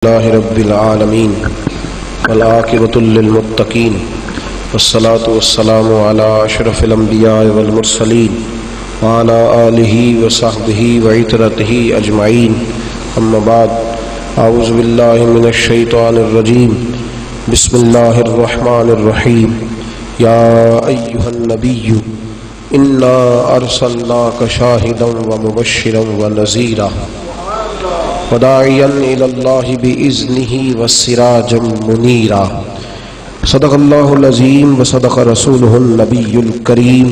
اللہ رب العالمین والعاقبۃ للمتقین والصلاة والسلام علی اشرف الانبیاء والمرسلین وعلی آلہ وصحبہ وعترتہ اجمعین اما بعد اعوذ باللہ من الشیطان الرجیم بسم اللہ الرحمن الرحیم یا ایہا النبی انا ارسلناک شاہدا ومبشرا ونذیرا وداعیا الی اللہ بإذنہ وسراجا منیرا صدق اللہ العظیم وصدق رسولہ النبی الکریم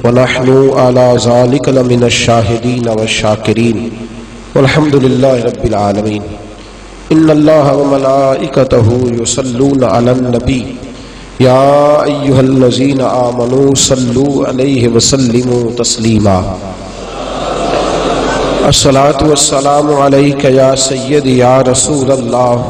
ونحن علی ذلک لمن الشاہدین والشاکرین والحمد للہ رب العالمین ان اللہ وملائکتہ یصلون علی النبی یا ایہا الذین آمنوا صلوا علیہ وسلموا تسلیما الصلاة والسلام علیک یا سیدی یا رسول اللہ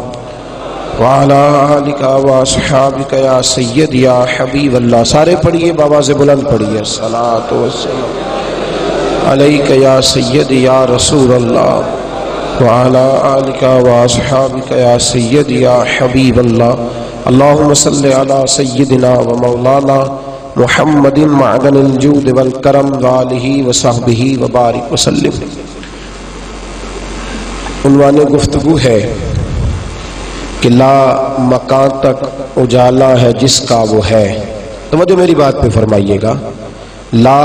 وعلا آلک واصحابک یا سیدی یا حبیب اللہ. سارے پڑھیے بابا سے بلند پڑھیے. الصلاة والسلام علیک یا سیدی یا رسول اللہ وعلا آلک واصحابک یا سیدی یا حبیب اللہ. اللہم صلی علی سیدنا و مولانا محمد معدن الجود والکرم وآلہ وصحبہ وبارک وسلم. عنوان گفتگو ہے کہ لا مکان تک اجالا ہے جس کا وہ ہے. توجہ میری بات پہ فرمائیے گا. لا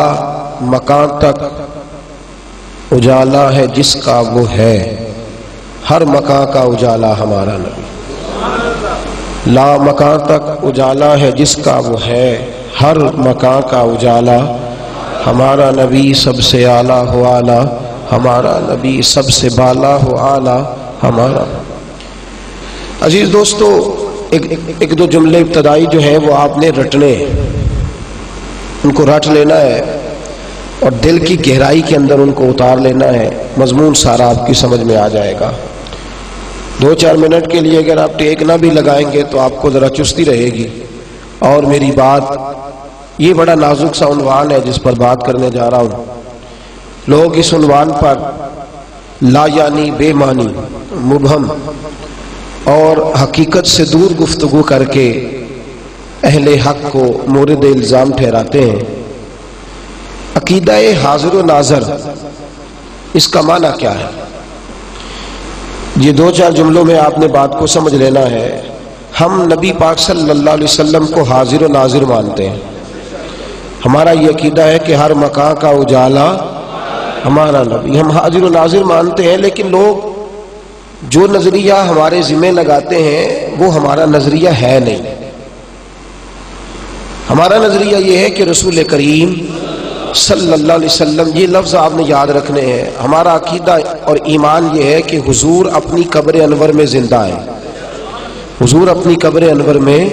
مکان تک اجالا ہے جس کا وہ ہے، ہر مکان کا اجالا ہمارا نبی. لا مکان تک اجالا ہے جس کا وہ ہے، ہر مکان کا اجالا ہمارا نبی سب سے اعلیٰ ہو اعلیٰ، ہمارا نبی سب سے بالا ہو اعلیٰ ہمارا. عزیز دوستو، ایک دو جملے ابتدائی جو ہیں وہ آپ نے رٹنے، ان کو رٹ لینا ہے اور دل کی گہرائی کے اندر ان کو اتار لینا ہے. مضمون سارا آپ کی سمجھ میں آ جائے گا. 2-4 منٹ کے لیے اگر آپ ٹیک نہ بھی لگائیں گے تو آپ کو ذرا چستی رہے گی. اور میری بات، یہ بڑا نازک سا عنوان ہے جس پر بات کرنے جا رہا ہوں. لوگ اس عنوان پر لا یعنی، بے معنی، مبہم اور حقیقت سے دور گفتگو کر کے اہل حق کو مورد الزام ٹھہراتے ہیں. عقیدہ حاضر و ناظر، اس کا معنی کیا ہے؟ یہ 2-4 جملوں میں آپ نے بات کو سمجھ لینا ہے. ہم نبی پاک صلی اللہ علیہ وسلم کو حاضر و ناظر مانتے ہیں. ہمارا یہ عقیدہ ہے کہ ہر مکان کا اجالا ہمارا نبی. ہم حاضر و ناظر مانتے ہیں، لیکن لوگ جو نظریہ ہمارے ذمہ لگاتے ہیں وہ ہمارا نظریہ ہے نہیں. ہمارا نظریہ یہ ہے کہ رسول کریم صلی اللہ علیہ وسلم، یہ لفظ آپ نے یاد رکھنے ہیں. ہمارا عقیدہ اور ایمان یہ ہے کہ حضور اپنی قبر انور میں زندہ ہے. حضور اپنی قبر انور میں،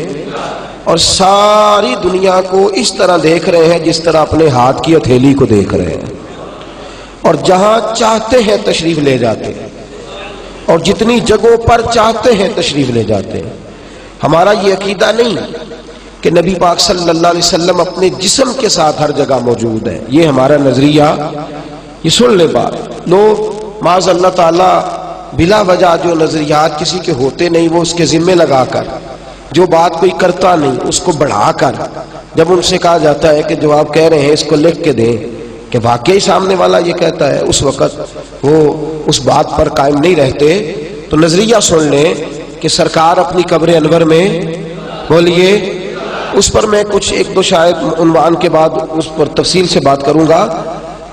اور ساری دنیا کو اس طرح دیکھ رہے ہیں جس طرح اپنے ہاتھ کی ہتھیلی کو دیکھ رہے ہیں، اور جہاں چاہتے ہیں تشریف لے جاتے ہیں، اور جتنی جگہوں پر چاہتے ہیں تشریف لے جاتے ہیں. ہمارا یہ عقیدہ نہیں کہ نبی پاک صلی اللہ علیہ وسلم اپنے جسم کے ساتھ ہر جگہ موجود ہے. یہ ہمارا نظریہ. یہ سن لے بات. لوگ معاذ اللہ تعالیٰ بلا وجہ جو نظریات کسی کے ہوتے نہیں وہ اس کے ذمے لگا کر، جو بات کوئی کرتا نہیں اس کو بڑھا کر، جب ان سے کہا جاتا ہے کہ جو آپ کہہ رہے ہیں اس کو لکھ کے دیں کہ واقعی سامنے والا یہ کہتا ہے، اس وقت وہ اس بات پر قائم نہیں رہتے. تو نظریہ سن لیں کہ سرکار اپنی قبر انور میں، بولیے. اس پر میں کچھ 1-2 شاید عنوان کے بعد اس پر تفصیل سے بات کروں گا.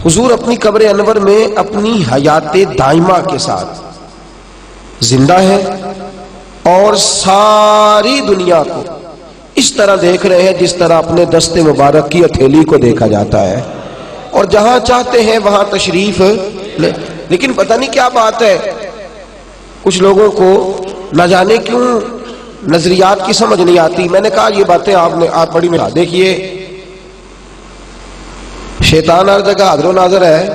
حضور اپنی قبر انور میں اپنی حیات دائمہ کے ساتھ زندہ ہے، اور ساری دنیا کو اس طرح دیکھ رہے ہیں جس طرح اپنے دست مبارک کی ہتھیلی کو دیکھا جاتا ہے، اور جہاں چاہتے ہیں وہاں تشریف لے. لیکن پتہ نہیں کیا بات ہے، کچھ لوگوں کو نہ جانے کیوں نظریات کی سمجھ نہیں آتی. میں نے کہا یہ باتیں آپ بڑی میں دیکھیے. شیطان ہر جگہ حاضر و ناظر ہے،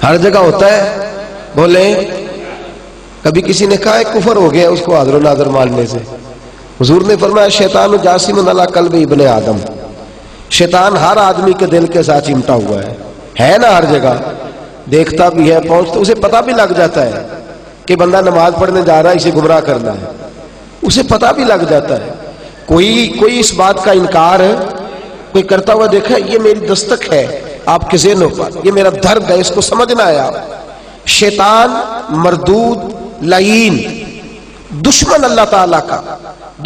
ہر جگہ ہوتا ہے. بولے کبھی کسی نے کہا ہے کفر ہو گیا اس کو حاضر و ناظر ماننے سے. حضور نے فرمایا شیطان جاسم علی قلب ابن آدم. شیطان ہر آدمی کے دل کے ساتھ چمٹا ہوا ہے نا ہر جگہ. دیکھتا بھی ہے، پہنچتا، اسے پتہ بھی لگ جاتا ہے کہ بندہ نماز پڑھنے جا رہا ہے اسے گمراہ کرنا ہے، اسے پتہ بھی لگ جاتا ہے. کوئی اس بات کا انکار کوئی کرتا ہوا دیکھا یہ میری دستک ہے آپ کے ذہنوں پر، یہ میرا درد ہے، اس کو سمجھنا ہے آپ. شیطان مردود لعین، دشمن اللہ تعالیٰ کا،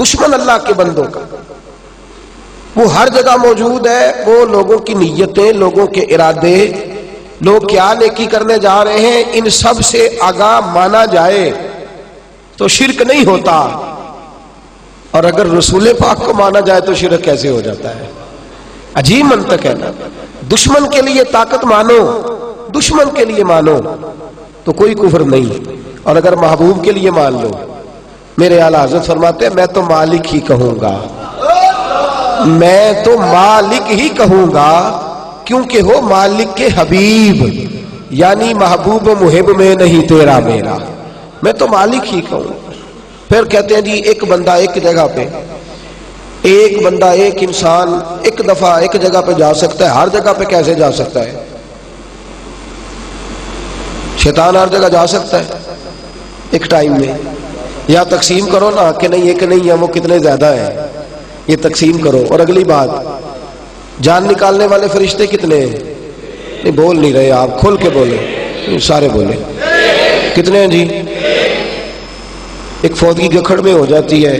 دشمن اللہ کے بندوں کا، وہ ہر جگہ موجود ہے. وہ لوگوں کی نیتیں، لوگوں کے ارادے، لوگ کیا نیکی کرنے جا رہے ہیں، ان سب سے آگاہ مانا جائے تو شرک نہیں ہوتا، اور اگر رسول پاک کو مانا جائے تو شرک کیسے ہو جاتا ہے؟ عجیب منطق ہے نا. دشمن کے لیے طاقت مانو، دشمن کے لیے مانو تو کوئی کفر نہیں، اور اگر محبوب کے لیے مان لو. میرے اعلیٰ حضرت فرماتے ہیں میں تو مالک ہی کہوں گا، میں تو مالک ہی کہوں گا، کیونکہ ہو مالک کے حبیب، یعنی محبوب و محب میں نہیں تیرا میرا، میں تو مالک ہی کہوں گا. پھر کہتے ہیں جی ایک بندہ ایک جگہ پہ، ایک بندہ ایک انسان ایک دفعہ ایک جگہ پہ جا سکتا ہے، ہر جگہ پہ کیسے جا سکتا ہے؟ شیطان ہر جگہ جا سکتا ہے ایک ٹائم میں؟ یا تقسیم کرو نا کہ نہیں ایک نہیں ہے، وہ کتنے زیادہ ہیں، یہ تقسیم کرو. اور اگلی بات، جان نکالنے والے فرشتے کتنے ہیں؟ نہیں بول نہیں رہے آپ، کھول کے بولے، سارے بولے. کتنے ہیں جی؟ ایک فوت کی گکھڑ میں ہو جاتی ہے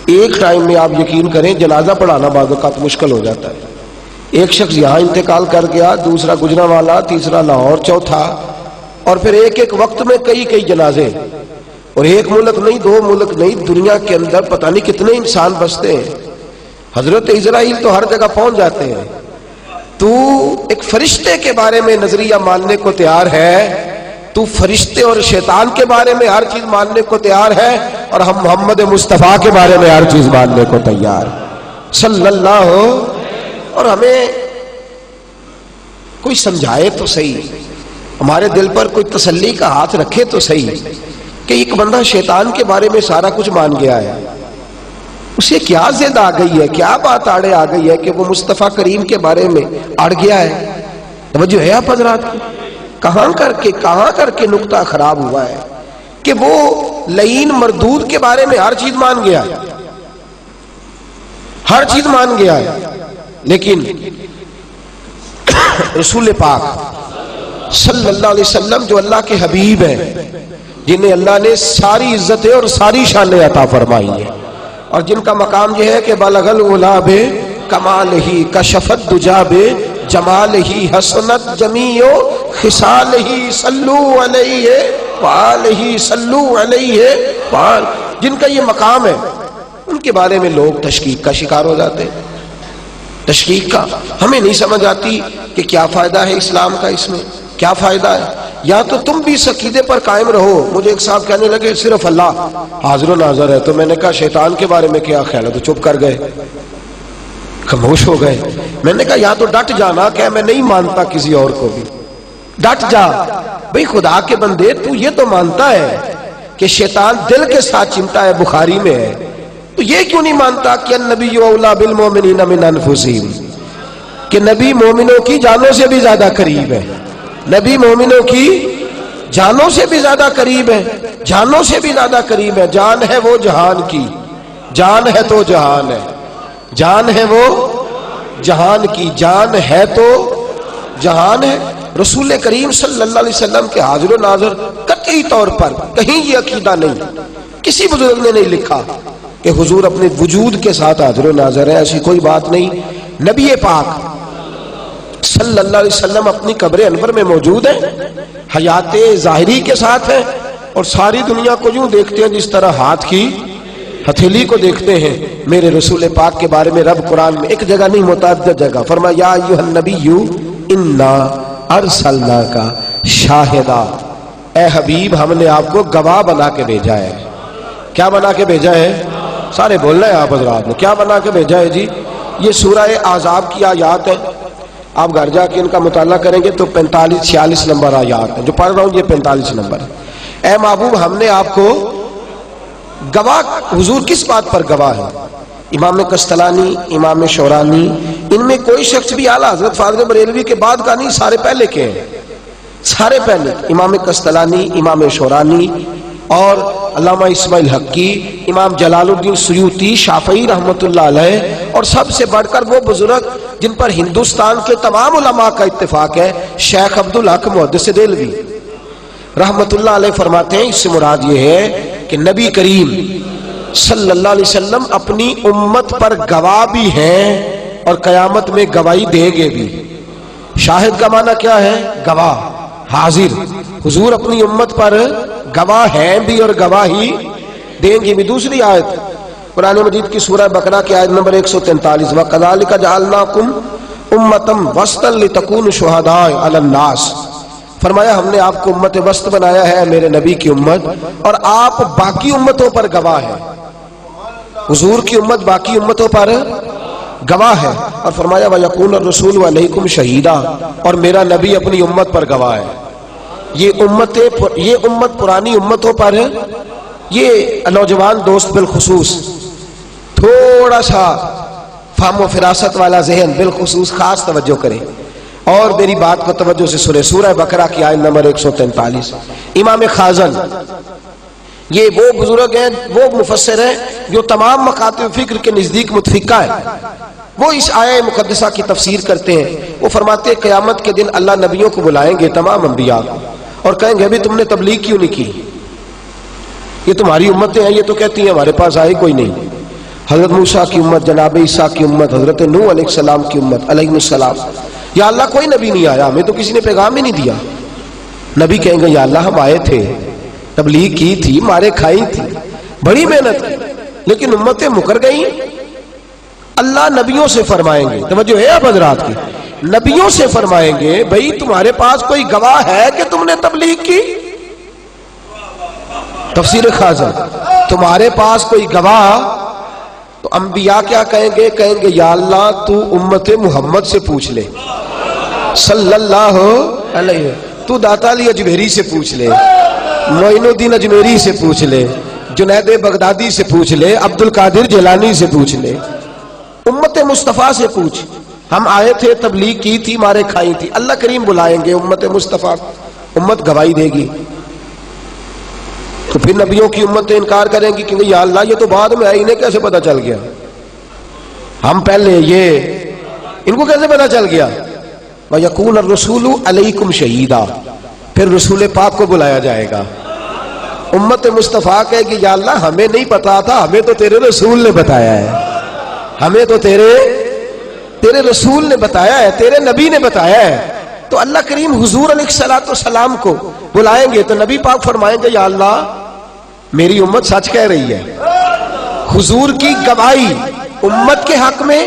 ایک ٹائم میں، آپ یقین کریں جنازہ پڑھانا بعض اوقات مشکل ہو جاتا ہے. ایک شخص یہاں انتقال کر گیا، دوسرا گجرانوالہ، تیسرا لاہور، چوتھا، اور پھر ایک وقت میں کئی جنازے، اور ایک ملک نہیں، دو ملک نہیں، دنیا کے اندر پتہ نہیں کتنے انسان بستے ہیں. حضرت اسرائیل تو ہر جگہ پہنچ جاتے ہیں. تو ایک فرشتے کے بارے میں نظریہ ماننے کو تیار ہے، تو فرشتے اور شیطان کے بارے میں ہر چیز ماننے کو تیار ہے، اور ہم محمد مصطفیٰ کے بارے میں ہر چیز ماننے کو تیار صلی اللہ ہو. اور ہمیں کوئی سمجھائے تو صحیح، ہمارے دل پر کوئی تسلی کا ہاتھ رکھے تو صحیح کہ ایک بندہ شیطان کے بارے میں سارا کچھ مان گیا ہے، اسے کیا زد آ گئی ہے، کیا بات آڑے آ گئی ہے کہ وہ مصطفیٰ کریم کے بارے میں اڑ گیا ہے. توجہ ہے آپ حضرات؟ کہاں کر کے نقطہ خراب ہوا ہے کہ وہ لعین مردود کے بارے میں ہر چیز مان گیا ہے، ہر چیز مان گیا ہے. لیکن رسول پاک صلی اللہ علیہ وسلم جو اللہ کے حبیب ہیں، جنہیں اللہ نے ساری عزتیں اور ساری شانیں عطا فرمائی ہیں، اور جن کا مقام یہ ہے کہ بلغ العلا بکمالہ کشفت دجا بجمالہ حسنت جمیع خصالہ صلو علیہ وآلہ صلو علیہ جن کا یہ مقام ہے، ان کے بارے میں لوگ تشکیک کا شکار ہو جاتے ہیں. تشکیک کا ہمیں نہیں سمجھ آتی کہ کیا فائدہ ہے اسلام کا، اس میں کیا فائدہ ہے. یا تو تم بھی اس عقیدے پر قائم رہو. مجھے ایک صاحب کہنے لگے صرف اللہ حاضر و ناظر ہے، تو میں نے کہا شیطان کے بارے میں کیا خیال ہے؟ تو چپ کر گئے، خاموش ہو گئے. میں نے کہا یا تو ڈٹ جانا کہ میں نہیں مانتا کسی اور کو بھی، ڈٹ جا بھئی خدا کے بندے، تو یہ تو مانتا ہے کہ شیطان دل کے ساتھ چمٹا ہے، بخاری میں ہے، تو یہ کیوں نہیں مانتا کہ النبی اولا بالمؤمنین من انفسہم، کہ نبی مومنوں کی جانوں سے بھی زیادہ قریب ہے، نبی مومنوں کی جانوں سے بھی زیادہ قریب ہے، جانوں سے بھی زیادہ قریب ہے. جان ہے وہ جہان کی، جان ہے تو جہان ہے، جان ہے وہ جہان کی، جان ہے تو جہان ہے. رسول کریم صلی اللہ علیہ وسلم کے حاضر و ناظر قطعی طور پر کہیں یہ عقیدہ نہیں، کسی بزرگ نے نہیں لکھا کہ حضور اپنے وجود کے ساتھ حاضر و ناظر ہے، ایسی کوئی بات نہیں. نبی پاک صلی اللہ علیہ وسلم اپنی قبر انور میں موجود ہیں، حیات ظاہری کے ساتھ ہیں، اور ساری دنیا کو یوں دیکھتے ہیں جس طرح ہاتھ کی ہتھیلی کو دیکھتے ہیں. میرے رسول پاک کے بارے میں رب قرآن میں ایک جگہ نہیں متعدد جگہ فرمایا یا ایھا النبی انا ارسلناک شاہدا، اے حبیب ہم نے آپ کو گواہ بنا کے بھیجا ہے. کیا بنا کے بھیجا ہے؟ سارے بولنا ہے آپ حضرات نے، کیا بنا کے بھیجا ہے جی؟ یہ سورہ احزاب کی آیات ہے، آپ گھر جا کے ان کا مطالعہ کریں گے تو 45-46 نمبر آیات ہیں، جو پڑھ رہا ہوں یہ 45 نمبر ہے. اے محبوب ہم نے آپ کو گواہ، حضور کس بات پر گواہ ہے؟ امام قسطلانی، امام شورانی، ان میں کوئی شخص بھی اعلیٰ حضرت فاضل بریلوی کے بعد کا نہیں، سارے پہلے کے ہیں، سارے پہلے. امام قسطلانی، امام شورانی، اور علامہ اسماعیل حقی، امام جلال الدین سیوطی، شافعی رحمۃ اللہ علیہ، اور سب سے بڑھ کر وہ بزرگ جن پر ہندوستان کے تمام علماء کا اتفاق ہے، شیخ عبدالحق محدث دہلوی رحمۃ اللہ علیہ فرماتے ہیں اس سے مراد یہ ہے کہ نبی کریم صلی اللہ علیہ وسلم اپنی امت پر گواہ بھی ہیں اور قیامت میں گواہی دیں گے بھی۔ شاہد کا معنی کیا ہے؟ گواہ، حاضر۔ حضور اپنی امت پر گواہ ہیں بھی اور گواہی دیں گے بھی۔ دوسری آیت قرآن مجید کی سورہ بقرہ کی آیت نمبر 143، وَكَذَلِكَ جَعَلْنَاكُمْ أُمَّةً وَسْطًا لِتَكُونُوا شُهَدَاءَ عَلَى النَّاسِ، فرمایا ہم نے آپ کو امت وسط بنایا ہے، میرے نبی کی امت، اور آپ باقی امتوں پر گواہ ہیں۔ حضور کی امت باقی امتوں پر گواہ ہے، اور فرمایا وَيَكُونَ الرَّسُولُ عَلَيْكُمْ شَهِيدًا، اور میرا نبی اپنی امت پر گواہ ہے۔ یہ امت پرانی امتوں پر، یہ نوجوان دوست بالخصوص تھوڑا سا فہم و فراست والا ذہن بالخصوص خاص توجہ کریں اور میری بات کو توجہ سے سنیں۔ سورہ بقرہ کی آیت نمبر 143، امام خازن یہ وہ بزرگ ہیں، وہ مفسر ہیں جو تمام مکاتب فکر کے نزدیک متفقہ ہیں۔ وہ اس آیہ مقدسہ کی تفسیر کرتے ہیں۔ وہ فرماتے ہیں قیامت کے دن اللہ نبیوں کو بلائیں گے، تمام انبیاء کو، اور کہیں گے ابھی تم نے تبلیغ کیوں نہیں کی؟ یہ تمہاری امتیں ہیں، یہ تو کہتی ہیں ہمارے پاس آئی کوئی نہیں۔ حضرت موسیٰ کی امت، جناب عیسیٰ کی امت، حضرت نوح علیہ السلام کی امت علیہ السلام، یا اللہ کوئی نبی نہیں آیا، ہمیں تو کسی نے پیغام ہی نہیں دیا۔ نبی کہیں گے یا اللہ ہم آئے تھے، تبلیغ کی تھی، مارے کھائی تھی، بڑی محنت کی، لیکن امتیں مکر گئیں۔ اللہ نبیوں سے فرمائیں گے، توجہ ہے اب حضرات کی، نبیوں سے فرمائیں گے بھئی تمہارے پاس کوئی گواہ ہے کہ تم نے تبلیغ کی؟ تفسیر خازن، تمہارے پاس کوئی گواہ؟ تو انبیاء کیا کہیں گے؟ کہیں گے یا اللہ تو امت محمد سے پوچھ لے صلی اللہ علیہ، تو داتا علی اجمیری سے پوچھ لے، معین الدین اجمیری سے پوچھ لے، جنید بغدادی سے پوچھ لے، عبد القادر جیلانی سے پوچھ لے، امت مصطفیٰ سے پوچھ، ہم آئے تھے، تبلیغ کی تھی، مارے کھائی تھی۔ اللہ کریم بلائیں گے امت مصطفیٰ، امت گواہی دے گی، تو پھر نبیوں کی امتیں انکار کریں گی کہ یا اللہ یہ تو بعد میں آئی، انہیں کیسے پتا چل گیا؟ ہم پہلے، یہ ان کو کیسے پتا چل گیا؟ وَيَكُونَ الرَّسُولُ عَلَيْكُمْ شَهِيدًا، پھر رسول پاک کو بلایا جائے گا۔ امت مصطفیٰ کہے گی یا اللہ ہمیں نہیں پتا تھا، ہمیں تو تیرے رسول نے بتایا ہے، ہمیں تو تیرے رسول نے بتایا ہے، تیرے نبی نے بتایا ہے۔ تو اللہ کریم حضور علیہ السلام کو بلائیں گے تو نبی پاک فرمائیں گے یا اللہ میری امت سچ کہہ رہی ہے۔ حضور کی گواہی امت کے حق میں،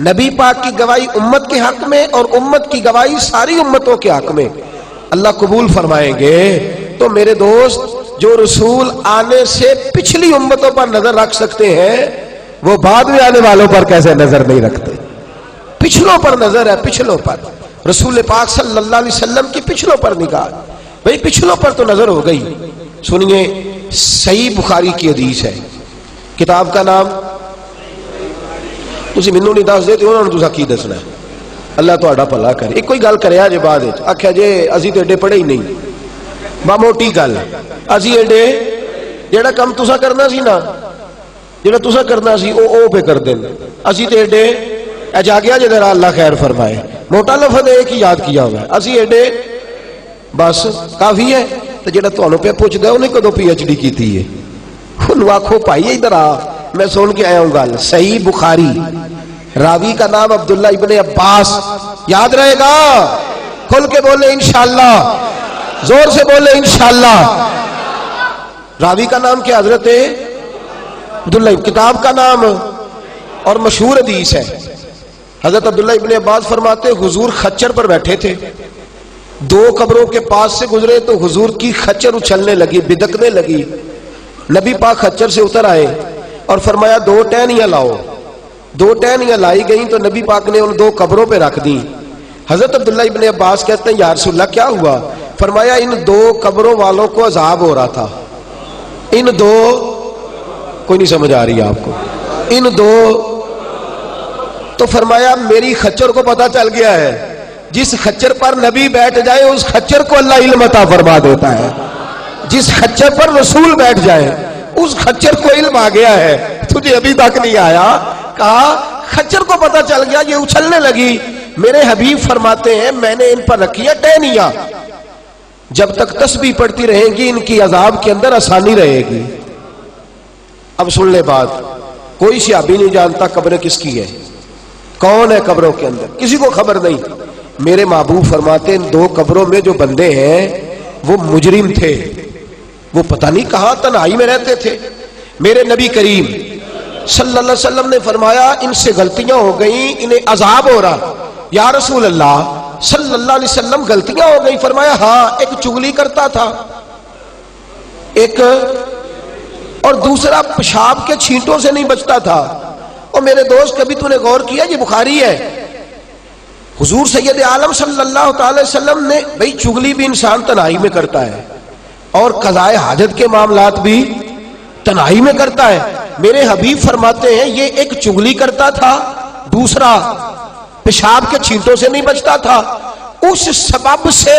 نبی پاک کی گواہی امت کے حق میں، اور امت کی گواہی ساری امتوں کے حق میں اللہ قبول فرمائیں گے۔ تو میرے دوست، جو رسول آنے سے پچھلی امتوں پر نظر رکھ سکتے ہیں، وہ بعد میں آنے والوں پر کیسے نظر نہیں رکھتے؟ پچھلوں پر نظر ہے، پچھلوں پر، رسول پاک صلی اللہ علیہ وسلم کی پچھلوں پر نگاہ، بھئی پچھلوں پر تو نظر ہو گئی۔ سنیے، صحیح بخاری کی حدیث ہے، کتاب کا نام تسی مینوں نہیں دس دے تے انہاں نوں تساں کی دسنا ہے؟ اللہ تہاڈا بھلا کرے۔ ایک کوئی گل کریا جے بعد وچ آکھیا جے اسی تے ایڈے پڑھے ہی نہیں، با موٹی گل، اسی ایڈے جیڑا کم تساں کرنا سی نا، جیڑا تساں کرنا سی او پہ کر دین، اسی تے ایڈے جاگیا جے ذرا اللہ خیر فرمائے، موٹا لفظ ایک ہی یاد کیا ہوا ہے، اسی ایڈے بس کافی ہے۔ تو جیڑا تانوں پہ پوچھدا انہیں کدوں پی ایچ ڈی کیتی ہے؟ انہوں آکھو بھائی ادھر آ، میں سن کے آیا ہوں گل۔ صحیح بخاری، راوی کا نام عبداللہ ابن عباس، یاد رہے گا؟ کھل کے بولے انشاءاللہ، زور سے بولے انشاءاللہ۔ راوی کا نام کیا؟ حضرت عبداللہ، کتاب کا نام اور مشہور حدیث ہے۔ حضرت عبداللہ ابن عباس فرماتے حضور خچر پر بیٹھے تھے، دو قبروں کے پاس سے گزرے تو حضور کی خچر اچھلنے لگی، بدکنے لگی۔ نبی پاک خچر سے اتر آئے اور فرمایا دو ٹہنیاں لاؤ۔ دو ٹہنیاں لائی گئیں تو نبی پاک نے ان دو قبروں پہ رکھ دیں۔ حضرت عبداللہ ابن عباس کہتے ہیں یا رسول اللہ کیا ہوا؟ فرمایا ان دو قبروں والوں کو عذاب ہو رہا تھا، ان دو، کوئی نہیں سمجھ آ رہی آپ کو، ان دو، تو فرمایا میری خچر کو پتا چل گیا ہے، جس خچر پر نبی بیٹھ جائے اس خچر کو اللہ علم عطا فرما دیتا ہے۔ جس خچر پر رسول بیٹھ جائے اس خچر کو علم آ گیا ہے، تجھے ابھی تک نہیں آیا؟ کہا خچر کو پتا چل گیا، یہ اچھلنے لگی۔ میرے حبیب فرماتے ہیں میں نے ان پر رکھی ہے ٹہنیاں، جب تک تسبیح پڑھتی رہیں گی ان کی عذاب کے اندر آسانی رہے گی۔ اب سن لے بات، کوئی صحابی نہیں جانتا قبر کس کی ہے، کون ہے قبروں کے اندر، کسی کو خبر نہیں۔ میرے محبوب فرماتے ہیں ان دو قبروں میں جو بندے ہیں وہ مجرم تھے، وہ پتہ نہیں کہاں تنہائی میں رہتے تھے۔ میرے نبی کریم صلی اللہ علیہ وسلم نے فرمایا ان سے غلطیاں ہو گئیں، انہیں عذاب ہو رہا۔ یا رسول اللہ صلی اللہ علیہ وسلم غلطیاں ہو گئی؟ فرمایا ہاں، ایک چغلی کرتا تھا، ایک اور دوسرا پیشاب کے چھینٹوں سے نہیں بچتا تھا۔ اور میرے دوست کبھی تو نے غور کیا، یہ بخاری ہے، حضور سید عالم صلی اللہ تعالی وسلم نے، بھئی چغلی بھی انسان تنہائی میں کرتا ہے اور قضاء حاجت کے معاملات بھی تنہائی میں کرتا ہے۔ میرے حبیب فرماتے ہیں یہ ایک چغلی کرتا تھا، دوسرا پیشاب کے چھینٹوں سے نہیں بچتا تھا، اس سبب سے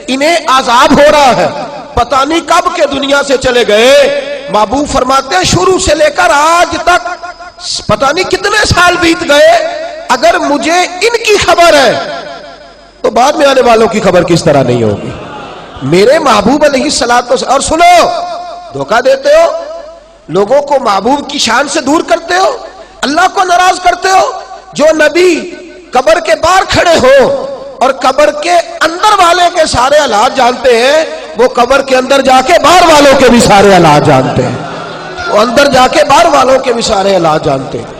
انہیں عذاب ہو رہا ہے، پتہ نہیں کب کے دنیا سے چلے گئے۔ محبوب فرماتے ہیں شروع سے لے کر آج تک پتہ نہیں کتنے سال بیت گئے، اگر مجھے ان کی خبر ہے تو بعد میں آنے والوں کی خبر کس طرح نہیں ہوگی۔ میرے محبوب علیہ الصلوۃ والسلام، اور سنو، دھوکہ دیتے ہو لوگوں کو، محبوب کی شان سے دور کرتے ہو، اللہ کو ناراض کرتے ہو۔ جو نبی قبر کے باہر کھڑے ہو اور قبر کے اندر والے کے سارے حالات جانتے ہیں، وہ قبر کے اندر جا کے باہر والوں کے بھی سارے حالات جانتے ہیں، وہ اندر جا کے باہر والوں کے بھی سارے حالات جانتے ہیں۔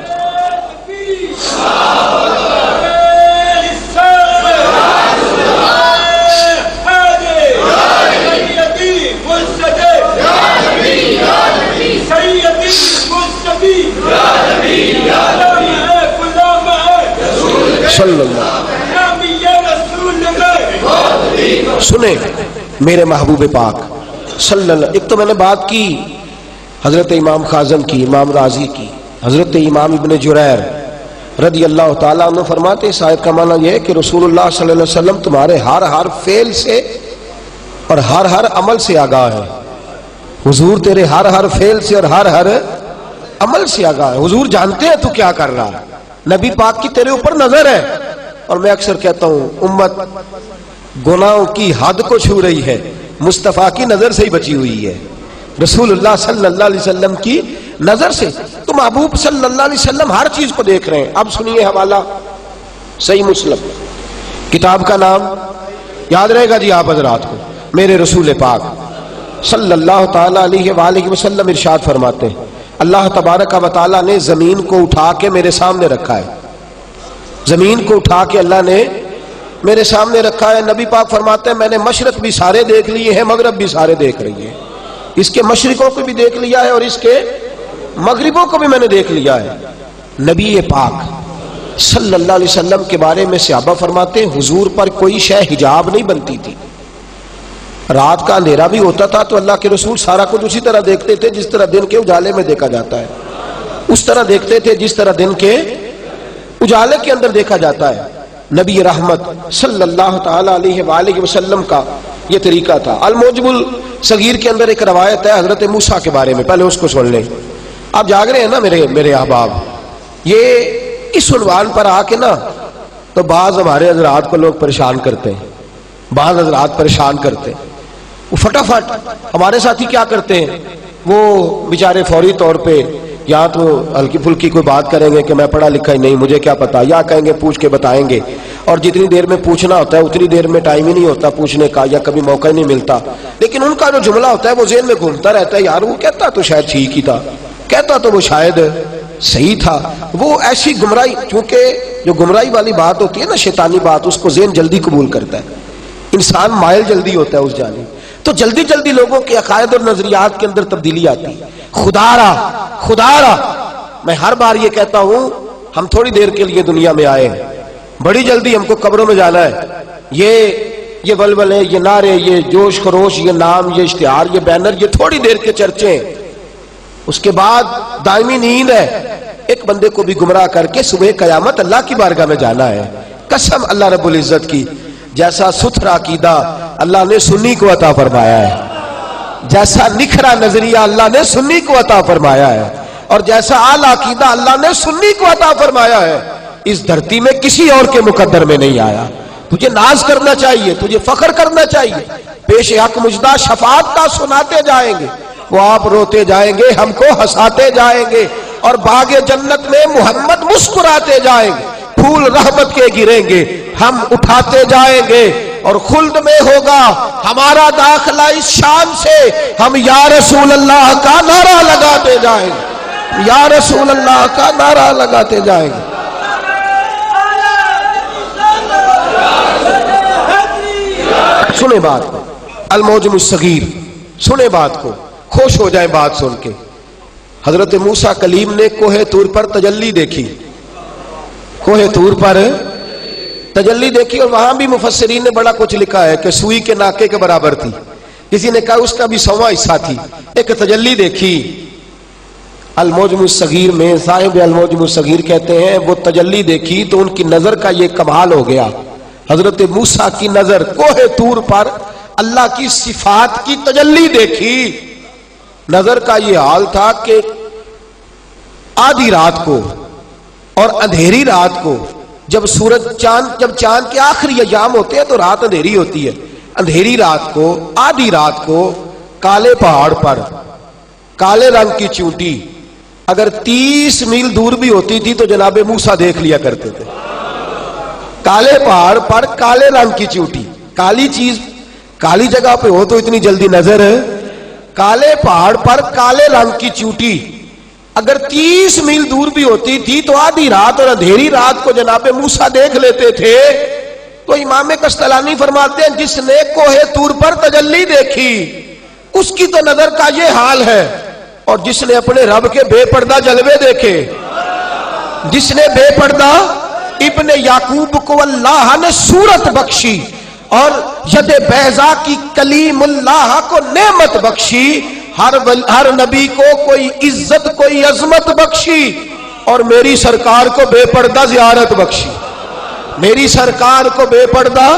صلی اللہ سنیں میرے محبوب پاک صلی اللہ، ایک تو میں نے بات کی حضرت امام خازن کی، امام رازی کی، حضرت امام ابن جریر رضی اللہ تعالیٰ عنہ فرماتے اس آیت کا معنی یہ ہے کہ رسول اللہ صلی اللہ علیہ وسلم تمہارے ہر فعل سے اور ہر عمل سے آگاہ ہے۔ حضور تیرے ہر فعل سے اور ہر عمل سے آگاہ ہے، حضور جانتے ہیں تو کیا کر رہا ہے، نبی پاک کی تیرے اوپر نظر ہے۔ اور میں اکثر کہتا ہوں امت گناہوں کی حد کو چھو رہی ہے، مصطفیٰ کی نظر سے ہی بچی ہوئی ہے، رسول اللہ صلی اللہ علیہ وسلم کی نظر سے۔ تو محبوب صلی اللہ علیہ وسلم ہر چیز کو دیکھ رہے ہیں۔ اب سنیے حوالہ صحیح مسلم، کتاب کا نام یاد رہے گا جی آپ حضرات کو۔ میرے رسول پاک صلی اللہ تعالی علیہ وآلہ وسلم ارشاد فرماتے ہیں اللہ تبارک و تعالی نے زمین کو اٹھا کے میرے سامنے رکھا ہے، زمین کو اٹھا کے اللہ نے میرے سامنے رکھا ہے۔ نبی پاک فرماتے ہیں میں نے مشرق بھی سارے دیکھ لیے ہیں، مغرب بھی سارے دیکھ رہی ہیں، اس کے مشرقوں کو بھی دیکھ لیا ہے اور اس کے مغربوں کو بھی میں نے دیکھ لیا ہے۔ نبی پاک صلی اللہ علیہ وسلم کے بارے میں صحابہ فرماتے ہیں حضور پر کوئی شے حجاب نہیں بنتی تھی، رات کا اندھیرا بھی ہوتا تھا تو اللہ کے رسول سارا کچھ اسی طرح دیکھتے تھے جس طرح دن کے اجالے میں دیکھا جاتا ہے، اس طرح دیکھتے تھے جس طرح دن کے اجالے کے اندر دیکھا جاتا ہے۔ نبی رحمت صلی اللہ تعالی علیہ وآلہ وسلم کا یہ طریقہ تھا۔ الموجب الصغیر کے اندر ایک روایت ہے حضرت موسیٰ کے بارے میں، پہلے اس کو سن لیں۔ آپ جاگ رہے ہیں نا میرے احباب، یہ اس عنوان پر آ کے نا تو بعض ہمارے حضرات کو لوگ پریشان کرتے ہیں، بعض حضرات پریشان کرتے ہیں، وہ فٹافٹ ہمارے ساتھی کیا کرتے ہیں، وہ بیچارے فوری طور پہ یا تو ہلکی پھلکی کوئی بات کریں گے کہ میں پڑھا لکھا ہی نہیں مجھے کیا پتا، یا کہیں گے پوچھ کے بتائیں گے، اور جتنی دیر میں پوچھنا ہوتا ہے اتنی دیر میں ٹائم ہی نہیں ہوتا پوچھنے کا، یا کبھی موقع ہی نہیں ملتا۔ لیکن ان کا جو جملہ ہوتا ہے وہ ذہن میں گھومتا رہتا ہے، یار وہ کہتا تو شاید ٹھیک ہی تھا، کہتا تو وہ شاید صحیح تھا۔ وہ ایسی گمراہی، چونکہ جو گمراہی والی بات ہوتی ہے نا شیطانی بات، اس کو ذہن جلدی قبول کرتا ہے، انسان مائل جلدی ہوتا ہے اس جانب، تو جلدی لوگوں کے عقائد اور نظریات کے اندر تبدیلی آتی ہے۔ خدا را میں ہر بار یہ کہتا ہوں ہم تھوڑی دیر کے لیے دنیا میں آئے ہیں، بڑی جلدی ہم کو قبروں میں جانا ہے۔ یہ ولولے، یہ نعرے، یہ جوش خروش، یہ نام، یہ اشتہار، یہ بینر، یہ تھوڑی دیر کے چرچے ہیں، اس کے بعد دائمی نیند ہے۔ ایک بندے کو بھی گمراہ کر کے صبح قیامت اللہ کی بارگاہ میں جانا ہے۔ قسم اللہ رب العزت کی، جیسا ستھرا عقیدہ اللہ نے سنی کو عطا فرمایا ہے، جیسا نکھرا نظریہ اللہ نے سنی کو عطا فرمایا ہے اور جیسا اعلیٰ عقیدہ اللہ نے سنی کو عطا فرمایا ہے، اس دھرتی میں کسی اور کے مقدر میں نہیں آیا۔ تجھے ناز کرنا چاہیے، تجھے فخر کرنا چاہیے۔ پیش حق مجدہ شفاعت کا سناتے جائیں گے، وہ آپ روتے جائیں گے، ہم کو ہنساتے جائیں گے، اور باغ جنت میں محمد مسکراتے جائیں گے، پھول رحمت کے گریں گے، ہم اٹھاتے جائیں گے، اور خلد میں ہوگا ہمارا داخلہ اس شان سے، ہم یا رسول اللہ کا نعرہ لگاتے جائیں گے، یا رسول اللہ کا نعرہ لگاتے جائیں گے۔ سنیں بات کو، المعجم الصغیر، سنیں بات کو، خوش ہو جائیں بات سن کے۔ حضرت موسیٰ کلیم نے کوہ طور پر تجلی دیکھی، کوہ طور پر تجلی دیکھی، اور وہاں بھی مفسرین نے بڑا کچھ لکھا ہے کہ سوئی کے ناکے کے برابر تھی، کسی نے کہا اس کا بھی 100واں حصہ تھی۔ ایک تجلی دیکھی المعجم الصغیر میں، صاحب المعجم الصغیر کہتے ہیں وہ تجلی دیکھی تو ان کی نظر کا یہ کمال ہو گیا۔ حضرت موسیٰ کی نظر کوہ طور پر اللہ کی صفات کی تجلی دیکھی، نظر کا یہ حال تھا کہ آدھی رات کو اور اندھیری رات کو، جب چاند کے آخری ایام ہوتے ہیں تو رات اندھیری ہوتی ہے، اندھیری رات کو، آدھی رات کو، کالے پہاڑ پر کالے رنگ کی چونٹی اگر 30 میل دور بھی ہوتی تھی تو جناب موسیٰ دیکھ لیا کرتے تھے۔ کالے پہاڑ پر کالے رنگ کی چونٹی، کالی چیز کالی جگہ پہ ہو تو اتنی جلدی نظر ہے، کالے پہاڑ پر کالے رنگ کی چونٹی اگر 30 میل دور بھی ہوتی تھی تو آدھی رات اور اندھیری رات کو جناب موسیٰ دیکھ لیتے تھے۔ تو امام قسطلانی فرماتے ہیں جس نے کوہ طور پر تجلی دیکھی اس کی تو نظر کا یہ حال ہے، اور جس نے اپنے رب کے بے پردہ جلوے دیکھے، جس نے بے پردہ ابن یعقوب کو اللہ نے صورت بخشی اور ید بیضا کی کلیم اللہ کو نعمت بخشی، ہر نبی کو کوئی عزت کوئی عظمت بخشی، اور میری سرکار کو بے پردہ زیارت بخشی، میری سرکار کو بے پردہ۔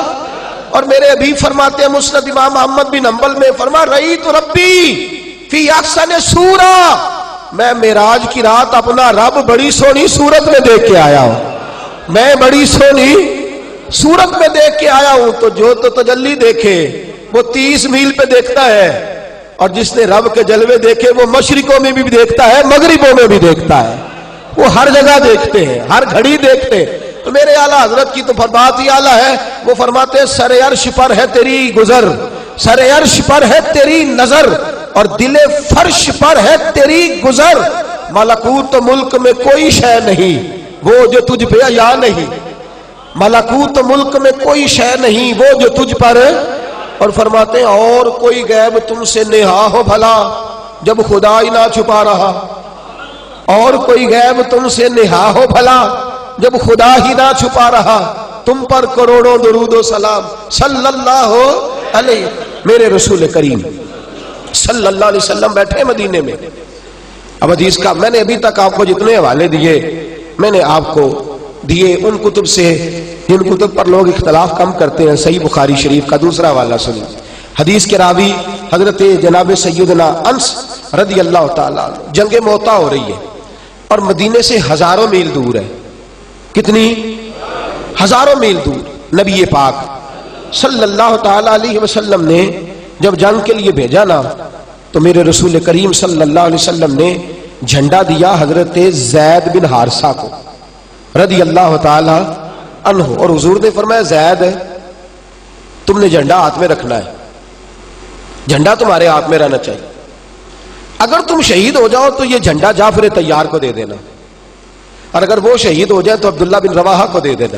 اور میرے ابھی فرماتے ہیں مسند امام احمد بن حنبل میں فرما رأیت ربی فی احسن صورہ، میں معراج کی رات اپنا رب بڑی سونی صورت میں دیکھ کے آیا ہوں، میں بڑی سونی صورت میں دیکھ کے آیا ہوں۔ تو جو تو تجلی دیکھے وہ 30 میل پہ دیکھتا ہے، اور جس نے رب کے جلوے دیکھے وہ مشرقوں میں بھی دیکھتا ہے، مغربوں میں بھی دیکھتا ہے، وہ ہر جگہ دیکھتے ہیں، ہر گھڑی دیکھتے ہیں۔ تو میرے اعلیٰ حضرت کی تو بات ہی اعلیٰ ہے، وہ فرماتے ہیں سر عرش پر ہے تیری گزر، سر عرش پر ہے تیری نظر، اور دل فرش پر ہے تیری گزر، ملکوت ملک میں کوئی شے نہیں وہ جو تجھ پہ عیاں نہیں، ملکوت ملک میں کوئی شے نہیں وہ جو تجھ پر۔ اور فرماتے ہیں اور کوئی غیب تم سے نہا ہو بھلا جب خدا ہی نہ چھپا رہا، اور کوئی غیب تم سے نہا ہو بھلا جب خدا ہی نہ چھپا رہا، تم پر کروڑوں درود و سلام صلی اللہ علیہ۔ میرے رسول کریم صلی اللہ علیہ وسلم بیٹھے مدینے میں۔ اب حدیث کا میں نے ابھی تک آپ کو جتنے حوالے دیے میں نے آپ کو دیے ان کتب سے جن کتب پر لوگ اختلاف کم کرتے ہیں۔ صحیح بخاری شریف کا دوسرا حوالہ سنیں، حدیث کے راوی حضرت جناب سیدنا انس رضی اللہ تعالیٰ عنہ، جنگ موتا ہو رہی ہے اور مدینے سے ہزاروں میل دور ہے، کتنی ہزاروں میل دور۔ نبی پاک صلی اللہ تعالیٰ علیہ وسلم نے جب جنگ کے لیے بھیجا نا تو میرے رسول کریم صلی اللہ علیہ وسلم نے جھنڈا دیا حضرت زید بن حارثہ کو رضی اللہ تعالی عنہ، اور حضور نے فرمایا زید تم نے جھنڈا ہاتھ میں رکھنا ہے، جھنڈا تمہارے ہاتھ میں رہنا چاہیے، اگر تم شہید ہو جاؤ تو یہ جھنڈا جعفر طیار کو دے دینا، اور اگر وہ شہید ہو جائے تو عبداللہ بن رواحہ کو دے دینا،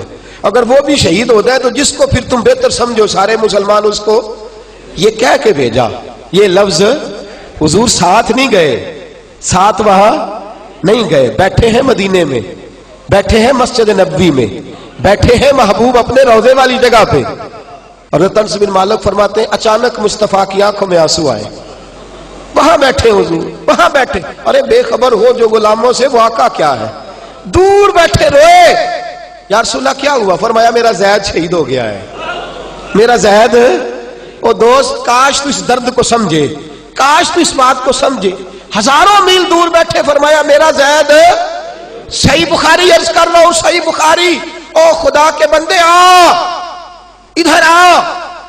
اگر وہ بھی شہید ہو جائے تو جس کو پھر تم بہتر سمجھو سارے مسلمان اس کو۔ یہ کہہ کے بھیجا، یہ لفظ حضور ساتھ نہیں گئے، ساتھ وہاں نہیں گئے، بیٹھے ہیں مدینے میں، بیٹھے ہیں مسجد نبوی میں، بیٹھے ہیں محبوب اپنے روضے والی جگہ پہ، اور انس بن مالک فرماتے ہیں اچانک مصطفیٰ کی آنکھوں میں آنسو آئے، وہاں بیٹھے حضور، وہاں بیٹھے، ارے بے خبر ہو جو غلاموں سے وہ آقا کیا ہے، دور بیٹھے روئے، یا رسول اللہ کیا ہوا؟ فرمایا میرا زید شہید ہو گیا ہے، میرا زید۔ او دوست کاش تو اس درد کو سمجھے، کاش تو اس بات کو سمجھے. ہزاروں میل دور بیٹھے فرمایا میرا زید. صحیح بخاری عرض کر رہا ہوں, صحیح بخاری. او خدا کے بندے آ, ادھر آ,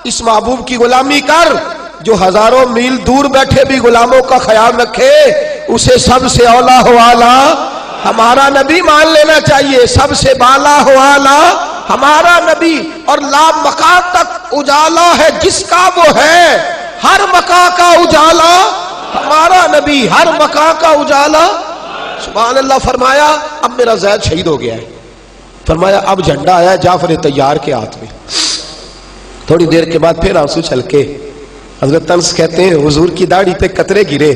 اس محبوب کی غلامی کر جو ہزاروں میل دور بیٹھے بھی غلاموں کا خیال رکھے. اسے سب سے اولا حوالا ہمارا نبی مان لینا چاہیے, سب سے بالا حوالا ہمارا نبی. اور لا مکان تک اجالا ہے جس کا وہ ہے, ہر مکان کا اجالا ہمارا نبی, ہر مکان کا اجالا. سبحان اللہ. فرمایا اب میرا زید شہید ہو گیا ہے. فرمایا اب جھنڈا آیا جعفر طیار کے ہاتھ میں. تھوڑی دیر کے بعد پھر آنسو چھلکے حضرت انس کہتے ہیں حضور کی داڑھی پہ قطرے گرے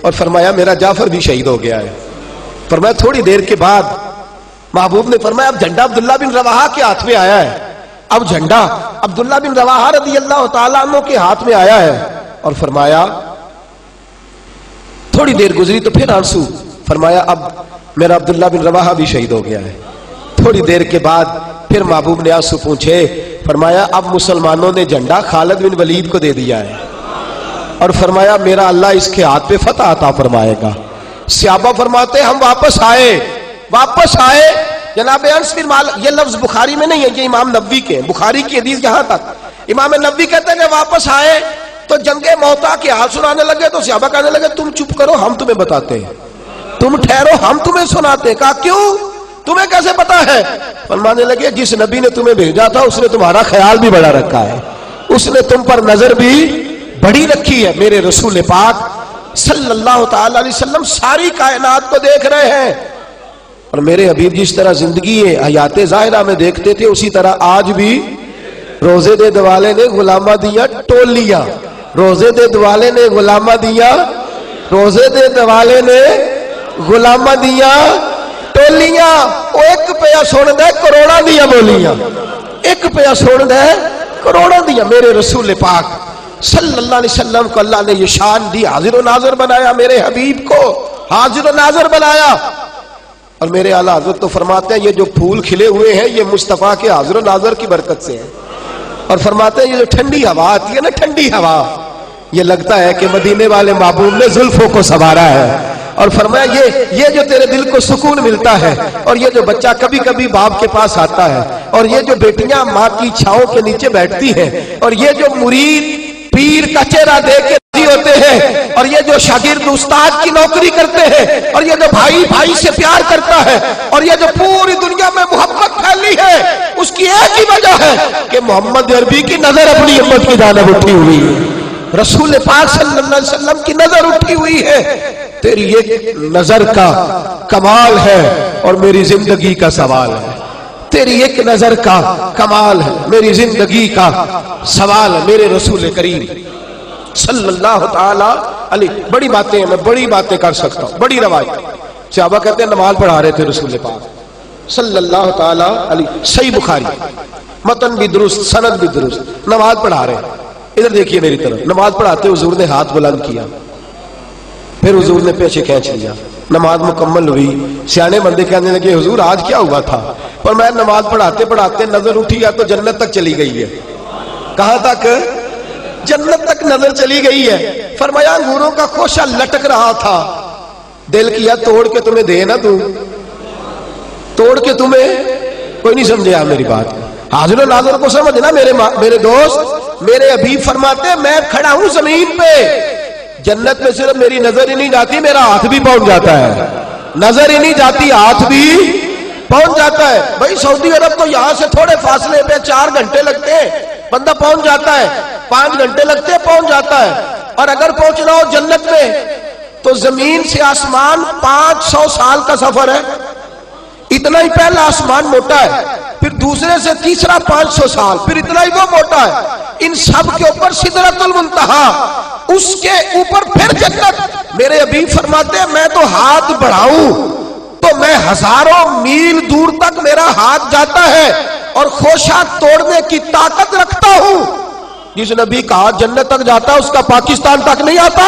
اور فرمایا میرا جعفر بھی شہید ہو گیا ہے. فرمایا تھوڑی دیر کے بعد محبوب نے فرمایا اب جھنڈا عبداللہ بن رواحہ کے ہاتھ میں آیا ہے. اب جھنڈا عبداللہ بن رواحہ رضی اللہ تعالیٰ عنہ کے ہاتھ میں آیا ہے. اور فرمایا تھوڑی دیر گزری تو پھر آنسو. فرمایا اب میرا عبداللہ بن رواحہ بھی شہید ہو گیا ہے. تھوڑی دیر کے بعد پھر محبوب نے آنسو پوچھے. فرمایا اب مسلمانوں نے جھنڈا خالد بن ولید کو دے دیا ہے. اور فرمایا میرا اللہ اس کے ہاتھ پہ فتح عطا فرمائے گا. صحابہ فرماتے ہم واپس آئے. جناب انس بن مالک, یہ لفظ بخاری میں نہیں ہے, یہ امام نووی کے, بخاری کی حدیث یہاں تک. امام نووی کہتے ہیں کہ واپس آئے تو جنگ موتا کے حال سنانے لگے تو صحابہ کہنے لگے تم چپ کرو ہم تمہیں بتاتے ہیں, تم ٹھہرو ہم تمہیں سناتے ہیں. کہا کیوں, تمہیں کیسے پتا ہے؟ فرمانے لگے جس نبی نے تمہیں بھیجا تھا اس نے تمہارا خیال بھی بڑا رکھا ہے, اس نے تم پر نظر بھی بڑی رکھی ہے. میرے رسول پاک صلی اللہ تعالی علیہ وسلم ساری کائنات کو دیکھ رہے ہیں. اور میرے حبیب جس طرح زندگی حیات ظاہرہ میں دیکھتے تھے اسی طرح آج بھی روزے دے دوالے نے غلامہ دیا ٹولیاں, روزے دے دوالے نے غلامہ دیا, روزے دے دوالے نے غلامہ دیا ٹولیاں. وہ ایک پیا سن دے کروڑا دیا بولیاں, ایک پیا سن دے کروڑا دیا. میرے رسول پاک صلی اللہ علیہ وسلم کو اللہ نے یہ شان دی, حاضر و ناظر بنایا. میرے حبیب کو حاضر و ناظر بنایا. اور میرے اعلیٰ حضرت تو فرماتے ہیں یہ جو پھول کھلے ہوئے ہیں یہ مصطفیٰ کے حاضر و ناظر کی برکت سے ہے. اور فرماتے ہیں یہ جو ٹھنڈی ہوا آتی ہے نا, ٹھنڈی ہوا, یہ لگتا ہے کہ مدینے والے محبوب نے زلفوں کو سنوارا ہے. اور فرمایا یہ جو تیرے دل کو سکون ملتا ہے, اور یہ جو بچہ کبھی کبھی باپ کے پاس آتا ہے, اور یہ جو بیٹیاں ماں کی چھاؤں کے نیچے بیٹھتی ہیں, اور یہ جو مرید پیر کا چہرہ دیکھ کے راضی ہوتے ہیں, اور یہ جو شاگرد استاد کی نوکری کرتے ہیں, اور یہ جو بھائی بھائی سے پیار کرتا ہے, اور یہ جو پوری دنیا میں محبت پھیلی ہے, اس کی ایک ہی وجہ ہے کہ محمد عربی کی نظر اپنی امت کی جانب اٹھی ہوئی ہے, رسول پاک صلی اللہ علیہ وسلم کی نظر اٹھی ہوئی ہے. تیری ایک نظر کا کمال ہے اور میری زندگی کا سوال ہے. تیری ایک نظر کا کمال ہے, میری زندگی کا سوال ہے. میرے رسول کریم صلی اللہ تعالی علیہ. بڑی باتیں ہیں, میں بڑی باتیں کر سکتا ہوں, بڑی روایت. صحابہ کہتے ہیں نماز پڑھا رہے تھے رسول پاک صلی اللہ تعالی علیہ, صحیح بخاری, متن بھی درست سند بھی درست, نماز پڑھا رہے ہیں. ادھر دیکھیے میری طرف, نماز پڑھاتے حضور نے ہاتھ بلند کیا, پھر حضور نے پیچھے کھینچ لیا. نماز مکمل ہوئی. سیانے بندے کہنے لگے حضور آج کیا ہوا تھا؟ پر میں نماز پڑھاتے پڑھاتے نظر اٹھی یا تو جنت تک چلی گئی ہے. کہاں تک؟ جنت تک نظر چلی گئی ہے. فرمایا انگوروں کا خوشہ لٹک رہا تھا, دل کیا توڑ کے تمہیں دے نہ دوں, توڑ کے تمہیں. کوئی نہیں سمجھے میری بات. حاضر و ناظر کو سمجھنا میرے دوست. میرے حبیب فرماتے ہیں میں کھڑا ہوں زمین پہ, جنت میں صرف میری نظر ہی نہیں جاتی, میرا ہاتھ بھی پہنچ جاتا ہے. نظر ہی نہیں جاتی, ہاتھ بھی پہنچ جاتا ہے. بھائی سعودی عرب تو یہاں سے تھوڑے فاصلے پہ 4 گھنٹے لگتے ہیں, بندہ پہنچ جاتا ہے. 5 گھنٹے لگتے ہیں, پہنچ جاتا ہے. اور اگر پہنچنا ہو جنت میں تو زمین سے آسمان 500 سال کا سفر ہے. اتنا ہی پہلا آسمان موٹا ہے, پھر دوسرے سے تیسرا 500 سال, پھر اتنا ہی وہ موٹا ہے. ان سب کے اوپر سدرۃ المنتہا, اس کے اوپر پھر جنت. میرے حبیب فرماتے ہیں میں تو ہاتھ بڑھاؤں تو میں ہزاروں میل دور تک میرا ہاتھ جاتا ہے اور خوشہ توڑنے کی طاقت رکھتا ہوں. جس نبی کا ہاتھ جنت تک جاتا ہے اس کا پاکستان تک نہیں آتا,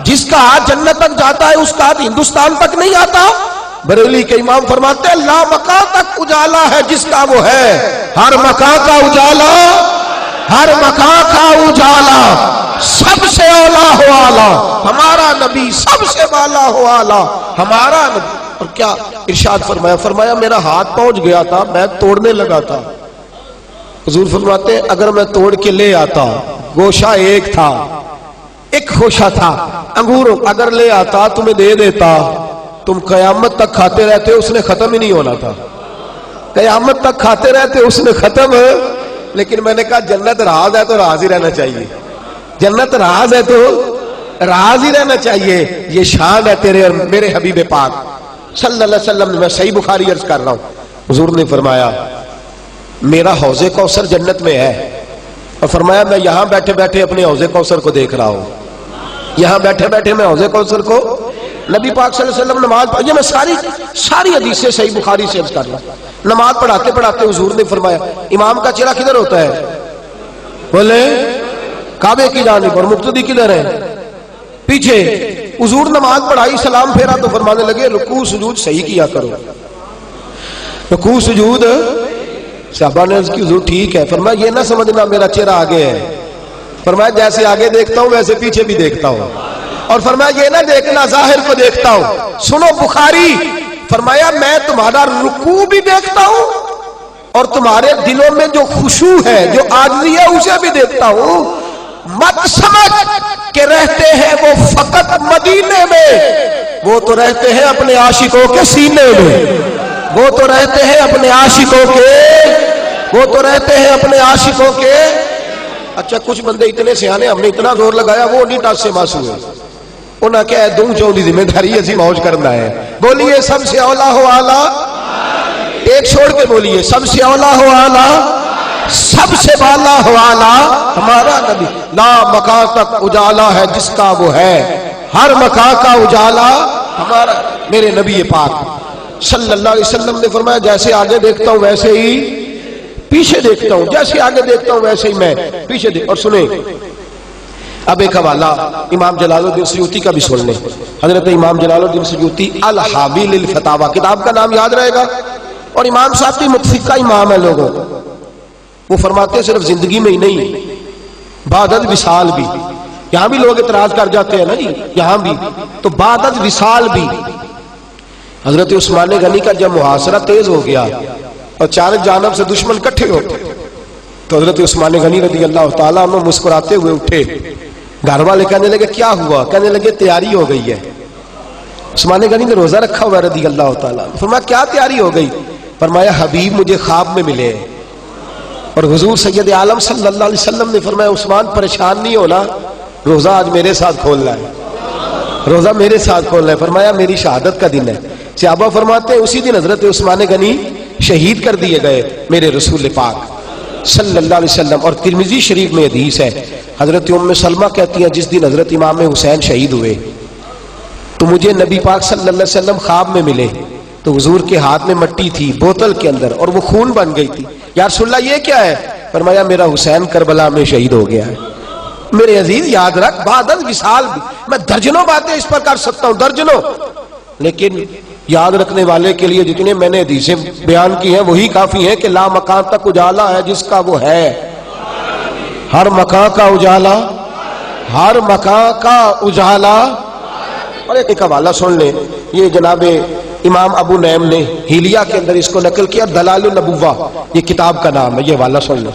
جس کا ہاتھ جنت تک جاتا ہے اس کا ہاتھ ہندوستان تک نہیں آتا. بریلی کے امام فرماتے ہیں لا مکان تک اجالا ہے جس کا وہ ہے, ہر مکان کا اجالا, ہر مکان کا اجالا, سب سے اولا ہو آلہ ہمارا نبی، سب سے والا ہو آلہ ہمارا نبی. اور کیا ارشاد فرمایا؟ فرمایا میرا ہاتھ پہنچ گیا تھا، میں توڑنے لگا تھا. حضور فرماتے ہیں اگر میں توڑ کے لے آتا، گوشہ ایک تھا، ایک گوشہ تھا انگور، اگر لے آتا تمہیں دے دیتا، تم قیامت تک کھاتے رہتے، اس نے ختم ہی نہیں ہونا تھا. قیامت تک کھاتے رہتے، اس نے ختم. لیکن میں نے کہا جنت راز ہے تو راز ہی رہنا چاہیے، جنت راز ہے تو راز ہی رہنا چاہیے. یہ شان ہے تیرے اور میرے حبیب پاک صلی اللہ علیہ وسلم. میں صحیح بخاری عرض کر رہا ہوں، حضور نے فرمایا میرا حوض کوثر جنت میں ہے، اور فرمایا میں یہاں بیٹھے بیٹھے اپنے حوض کوثر کو دیکھ رہا ہوں. یہاں بیٹھے بیٹھے میں حوض کوثر کو، نبی پاک صلی اللہ علیہ وسلم نماز پڑھ، یہ میں ساری حدیثیں صحیح بخاری سے عرض کر رہا ہوں. نماز پڑھاتے پڑھاتے حضور نے فرمایا امام کا چہرہ کدھر ہوتا ہے؟ بولے کعبے کی جانب، اور مقتدی کدھر ہے؟ پیچھے. حضور نماز پڑھائی، سلام پھیرا تو فرمانے لگے رکوع سجود صحیح کیا کرو، رکوع سجود. صحابہ نے عرض کی حضور ٹھیک ہے. فرمایا یہ نہ سمجھنا میرا چہرہ آگے ہے، فرمایا جیسے آگے دیکھتا ہوں ویسے پیچھے بھی دیکھتا ہوں. اور فرمایا یہ نہ دیکھنا ظاہر کو دیکھتا ہوں. سنو بخاری، فرمایا میں تمہارا رکوع بھی دیکھتا ہوں اور تمہارے دلوں میں جو خشوع ہے، جو عاجزی ہے، اسے بھی دیکھتا ہوں. مت سمجھ کہ رہتے ہیں وہ فقط مدینے میں، وہ تو رہتے ہیں اپنے عاشقوں کے سینے میں، وہ تو رہتے ہیں اپنے عاشقوں کے، وہ تو رہتے ہیں اپنے عاشقوں کے. اچھا کچھ بندے اتنے سیانے، ہم نے اتنا زور لگایا وہ نہیں ٹاس سے ماس ہوئے. انہاں کیا ہے دوں چولی ذمہ داری ایسی موج کرنا ہے. بولیے سب سے اولا ہو آلہ، ایک چھوڑ کے بولیے سب سے اولا ہو آلہ، سب سے بالا ہو آلہ ہمارا نبی. لا مکان تک اجالا ہے جس کا وہ ہے، ہر مکان کا اجالا ہمارا. میرے نبی پاک صلی اللہ علیہ وسلم نے فرمایا جیسے آگے دیکھتا ہوں ویسے ہی پیچھے دیکھتا ہوں، جیسے آگے دیکھتا ہوں ویسے ہی میں پیچھے دیکھ. اور سنیں اب ایک حوالہ امام جلال الدین سیوطی کا بھی سن لیں. حضرت امام جلال الدین سیوطی الحاوی للفتاوی کتاب کا نام یاد رہے گا، اور امام صاحب کی متفقہ امام ہے لوگوں. وہ فرماتے ہیں صرف زندگی میں ہی نہیں، بعد الوصال بھی. یہاں بھی لوگ اعتراض کر جاتے ہیں نا جی، یہاں بھی تو بعد الوصال بھی. حضرت عثمان غنی کا جب محاصرہ تیز ہو گیا اور چار جانب سے دشمن کٹھے ہو گئے تو حضرت عثمان غنی رضی اللہ تعالیٰ عنہ مسکراتے ہوئے اٹھے. گھر والے کہنے لگے کیا ہوا؟ کہنے لگے تیاری ہو گئی ہے. عثمان غنی نے روزہ رکھا ہوا رضی اللہ تعالیٰ. فرمایا کیا تیاری ہو گئی؟ فرمایا حبیب مجھے خواب میں ملے، اور حضور سید عالم صلی اللہ علیہ وسلم نے فرمایا عثمان پریشان نہیں ہونا، روزہ آج میرے ساتھ کھولنا ہے، روزہ میرے ساتھ کھولنا ہے. فرمایا میری شہادت کا دن ہے. صحابہ فرماتے ہیں اسی دن حضرت عثمان غنی شہید کر دیے گئے میرے رسول پاک صلی اللہ علیہ وسلم. اور ترمذی شریف میں حدیث ہے، حضرت ام سلمہ کہتی ہیں جس دن حضرت امام حسین شہید ہوئے تو مجھے نبی پاک صلی اللہ علیہ وسلم خواب میں ملے تو حضور کے ہاتھ میں مٹی تھی بوتل کے اندر اور وہ خون بن گئی تھی. یا رسول اللہ یہ کیا ہے؟ فرمایا میرا حسین کربلا میں شہید ہو گیا ہے. میرے عزیز یاد رکھ بعد الوصال بھی، میں درجنوں باتیں اس پر کر سکتا ہوں، درجنوں، لیکن یاد رکھنے والے کے لیے جتنے میں نے حدیثیں بیان کی ہیں وہی کافی ہیں کہ لا مکان تک اجالا ہے جس کا وہ ہے، ہر مکان کا اجالا، ہر مکان کا اجالا. اور ایک حوالہ سن لیں، یہ جناب امام ابو نعیم نے ہیلیہ کے اندر اس کو نقل کیا، دلال النبوہ یہ کتاب کا نام ہے. یہ حوالہ سن لیں.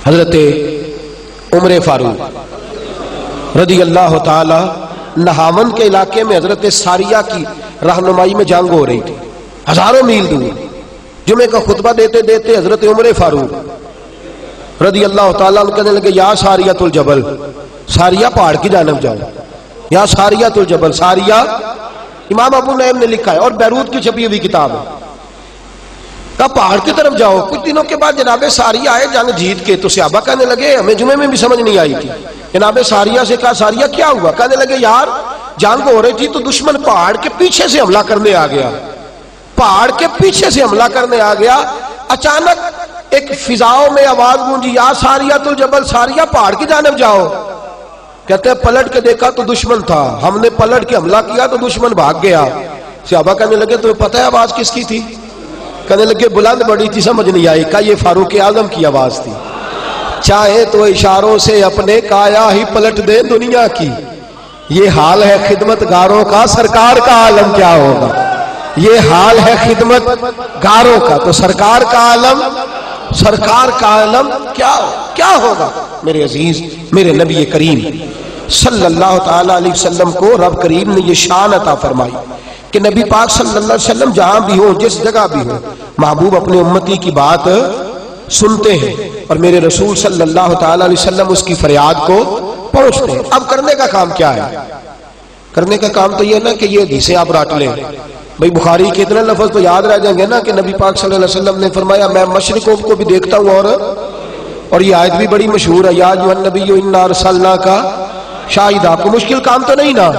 حضرت عمر فاروق رضی اللہ تعالی نہاون کے علاقے میں حضرت ساریہ کی رہنمائی میں جنگ ہو رہی تھی ہزاروں میل دور. جمعے کا خطبہ دیتے دیتے حضرت عمر فاروق رضی اللہ تعالیٰ عنہ کہنے لگے یا ساریۃ الجبل، ساریہ پہاڑ کی جانب جاؤ، یا ساریۃ الجبل. ساریہ امام ابو نعیم نے لکھا ہے اور بیروت کی چھپی ہوئی کتاب ہے. کہا پہاڑ کی طرف جاؤ. کچھ دنوں کے بعد جناب ساریہ آئے جنگ جیت کے تو صحابہ کہنے لگے ہمیں جمعے میں بھی سمجھ نہیں آئی تھی. جناب ساریہ سے کہا ساریہ کیا ہوا؟ کہنے لگے یار جنگ ہو رہی تھی تو دشمن پہاڑ کے پیچھے سے حملہ کرنے آ گیا، پہاڑ کے پیچھے سے حملہ کرنے آ گیا. اچانک ایک فضاؤں میں آواز گونجی یا ساریۃ الجبل، ساریہ پہاڑ کی جانب جاؤ. کہتے ہیں پلٹ کے دیکھا تو دشمن تھا، ہم نے پلٹ کے حملہ کیا تو دشمن بھاگ گیا. صحابہ کہنے لگے تمہیں پتہ ہے آواز کس کی تھی؟ کہنے لگے بلند بڑی تھی، سمجھ نہیں آئی. کہا یہ فاروق اعظم کی آواز تھی. چاہے تو اشاروں سے اپنے کایا ہی پلٹ دے دنیا کی. یہ حال ہے خدمت گاروں کا، سرکار کا عالم کیا ہوگا. یہ حال ہے خدمت گاروں کا، تو سرکار کا عالم، سرکار کا عالم کیا ہوگا. میرے عزیز، میرے نبی کریم صلی اللہ تعالی علیہ وسلم کو رب کریم نے یہ شان عطا فرمائی کہ نبی پاک صلی اللہ علیہ وسلم جہاں بھی ہوں، جس جگہ بھی ہوں، محبوب اپنے امتی کی بات سنتے ہیں اور میرے رسول صلی اللہ تعالی علیہ وسلم اس کی فریاد کو پہنچتے ہیں. اب کرنے کا کام کیا ہے؟ کرنے کا کام تو یہ نا کہ یہ حدیثیں آپ رٹ لیں. بھئی بخاری کے اتنے لفظ تو یاد رہ جائیں گے نا کہ نبی پاک صلی اللہ علیہ وسلم نے فرمایا میں مشرقوں کو بھی دیکھتا ہوں، اور یہ آیت بھی بڑی مشہور ہے، یا ایھا النبی انا ارسلناک شاہدا. کو مشکل کام تو نہیں نا.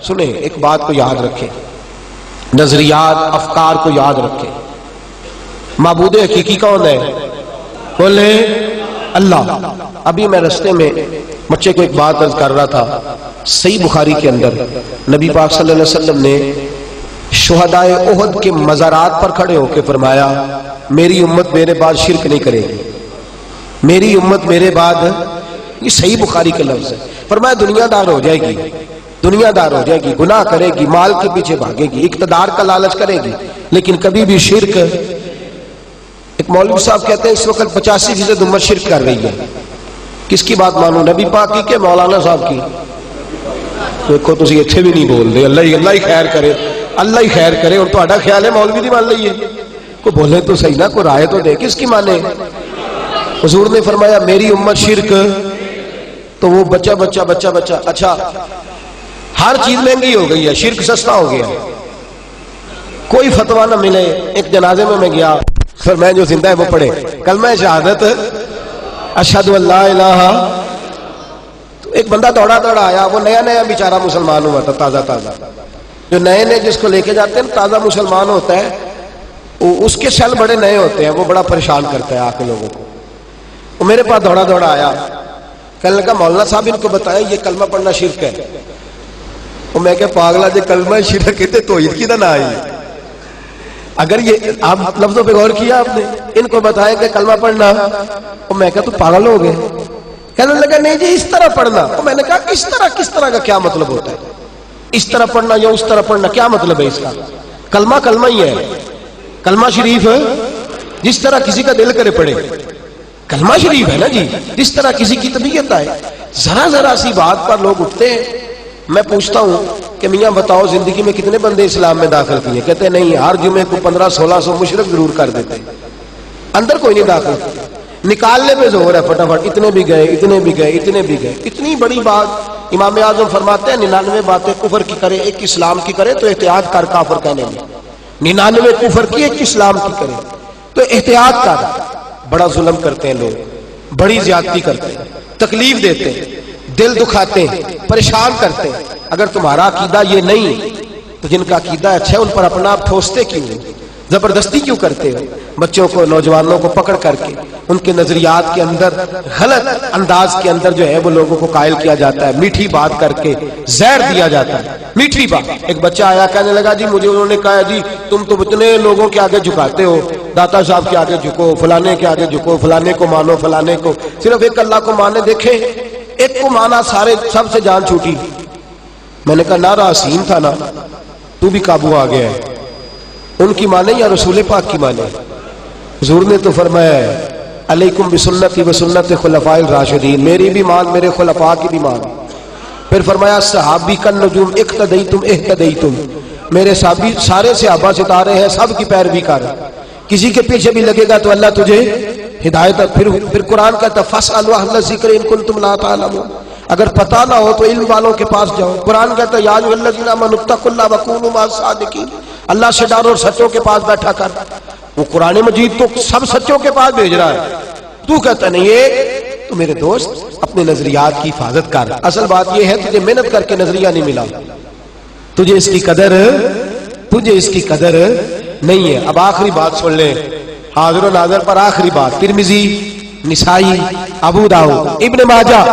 سنیں، ایک بات کو یاد رکھیں، نظریات افکار کو یاد رکھیں. معبود حقیقی کون ہے؟ بولے اللہ. ابھی میں رستے میں بچے کو ایک بات عرض کر رہا تھا. صحیح بخاری کے اندر نبی پاک صلی اللہ علیہ وسلم نے شہدائے احد کے مزارات پر کھڑے ہو کے فرمایا میری امت میرے بعد شرک نہیں کرے گی، میری امت میرے بعد. یہ صحیح بخاری کے لفظ ہے. فرمایا دنیا دار ہو جائے گی، دنیا دار ہو جائے گی، گناہ کرے گی، مال کے پیچھے بھاگے گی، اقتدار کا لالچ کرے گی، لیکن کبھی بھی شرک. ایک مولوی صاحب کہتے ہیں اس وقت 85% امت شرک کر رہی ہے. کس کی بات مانو؟ نبی پاک کی کہ مولانا صاحب کی؟ دیکھو تسی اتھے بھی نہیں بول دے. اللہ ہی خیر کرے، اللہ ہی خیر کرے. اور تہاڈا خیال ہے مولوی دی مان لئیے؟ کو بولے تو صحیح نا، کو رائے تو دے. کس کی مانے؟ حضور نے فرمایا میری امت شرک. تو وہ بچہ اچھا ہر چیز مہنگی ہو گئی ہے، شرک سستا ہو گیا، کوئی فتویٰ نہ ملے. ایک جنازے میں گیا، پھر میں جو زندہ ہے وہ پڑھے کلمہ شہادت اشہد ان لا الہ. تو ایک بندہ دوڑا آیا، وہ نیا بیچارہ مسلمان ہوا تھا، تازہ. جو نئے جس کو لے کے جاتے ہیں تازہ مسلمان ہوتا ہے، اس کے سیل بڑے نئے ہوتے ہیں، وہ بڑا پریشان کرتا ہے آ کے لوگوں کو. وہ میرے پاس دوڑا آیا، کہنے لگا مولانا صاحب ان کو بتایا یہ کلمہ پڑھنا شرک ہے. اور میں کہ پاگلا جی کلمہ شرک کہتے توحید کی نہ آئی. اگر یہ آپ لفظوں پہ غور کیا آپ نے، ان کو بتایا کہ کلمہ پڑھنا، اور میں کہا تو پاگل ہو گئے. کہنے لگا نہیں جی اس طرح پڑھنا. اور میں نے کہا کس طرح کا کیا مطلب ہوتا ہے؟ اس طرح پڑھنا یا اس طرح پڑھنا کیا مطلب ہے اس کا؟ کلمہ ہی ہے، کلمہ شریف ہے. جس طرح کسی کا دل کرے پڑھے، کلمہ شریف ہے نا جی. جس طرح کسی کی طبیعت آئے. ذرا سی بات پر لوگ اٹھتے ہیں. میں پوچھتا ہوں کہ میاں بتاؤ زندگی میں کتنے بندے اسلام میں داخل کیے؟ کہتے ہیں نہیں، ہر جمعے کو 1500-1600 مشرک ضرور کر دیتے، اندر کوئی نہیں داخل. نکالنے پہ زور ہے فٹافٹ، اتنے بھی گئے. اتنی بڑی بات امام اعظم فرماتے ہیں 99 باتیں کفر کی کرے ایک اسلام کی کرے تو احتیاط کر کافر کہنے میں. 99 کفر کی ایک اسلام کی کرے تو احتیاط کر. بڑا ظلم کرتے ہیں لوگ، بڑی زیادتی کرتے ہیں، تکلیف دیتے ہیں، دل دکھاتے ہیں، پریشان کرتے ہیں. اگر تمہارا عقیدہ یہ نہیں تو جن کا عقیدہ اچھا ہے ان پر اپنا آپ ٹھوستے کیوں ہو؟ زبردستی کیوں کرتے ہو؟ بچوں کو، نوجوانوں کو پکڑ کر کے ان کے نظریات کے اندر غلط انداز کے اندر جو ہے وہ لوگوں کو قائل کیا جاتا ہے. میٹھی بات کر کے زہر دیا جاتا ہے، میٹھی بات. ایک بچہ آیا کہنے لگا جی مجھے انہوں نے کہا جی تم تو اتنے لوگوں کے آگے جھکاتے ہو، داتا صاحب کے آگے جھکو، فلانے کے آگے جھکو، فلانے کو مانو، فلانے کو. صرف ایک اللہ کو ماننے دیکھیں، ایک کو مانا سارے سب سے جان چھوٹی. میں نے کہا نعرہ حسین تھا نا، تو بھی قابو آ گیا ہے. ان کی مانے یا رسول پاک کی مانے؟ حضور نے تو فرمایا ہے علیکم بسنتی و سنت خلفاء الراشدین، میری بھی مان، میرے خلفاء کی بھی مان. پھر فرمایا صحابی کن نجوم اقتدیتم، میرے صحابی سارے صحابہ ستارے ہیں، سب کی پیروی کر. کسی کے پیچھے بھی لگے گا تو اللہ تجھے ہدایت. پھر قرآن کہتا فاسألوا اہل الذکر ان کنتم لا تعلمون، اگر پتہ نہ ہو تو علم والوں کے پاس جاؤ. قرآن کہتا یا ایھا الذین آمنوا اتقوا اللہ وکونوا مع الصادقین، اللہ سے ڈرو اور سچوں کے پاس بیٹھا کر. وہ قرآن مجید تو سب سچوں کے پاس بھیج رہا ہے، تو کہتا نہیں ہے. تو میرے دوست اپنے نظریات کی حفاظت کر. اصل بات یہ ہے تجھے محنت کر کے نظریہ نہیں ملا، تجھے اس کی قدر نہیں ہے. اب آخری بات سن لیں، حاضر و ناظر پر آخری بات. ترمذی، نسائی، ابو داؤد، ابن ماجہ،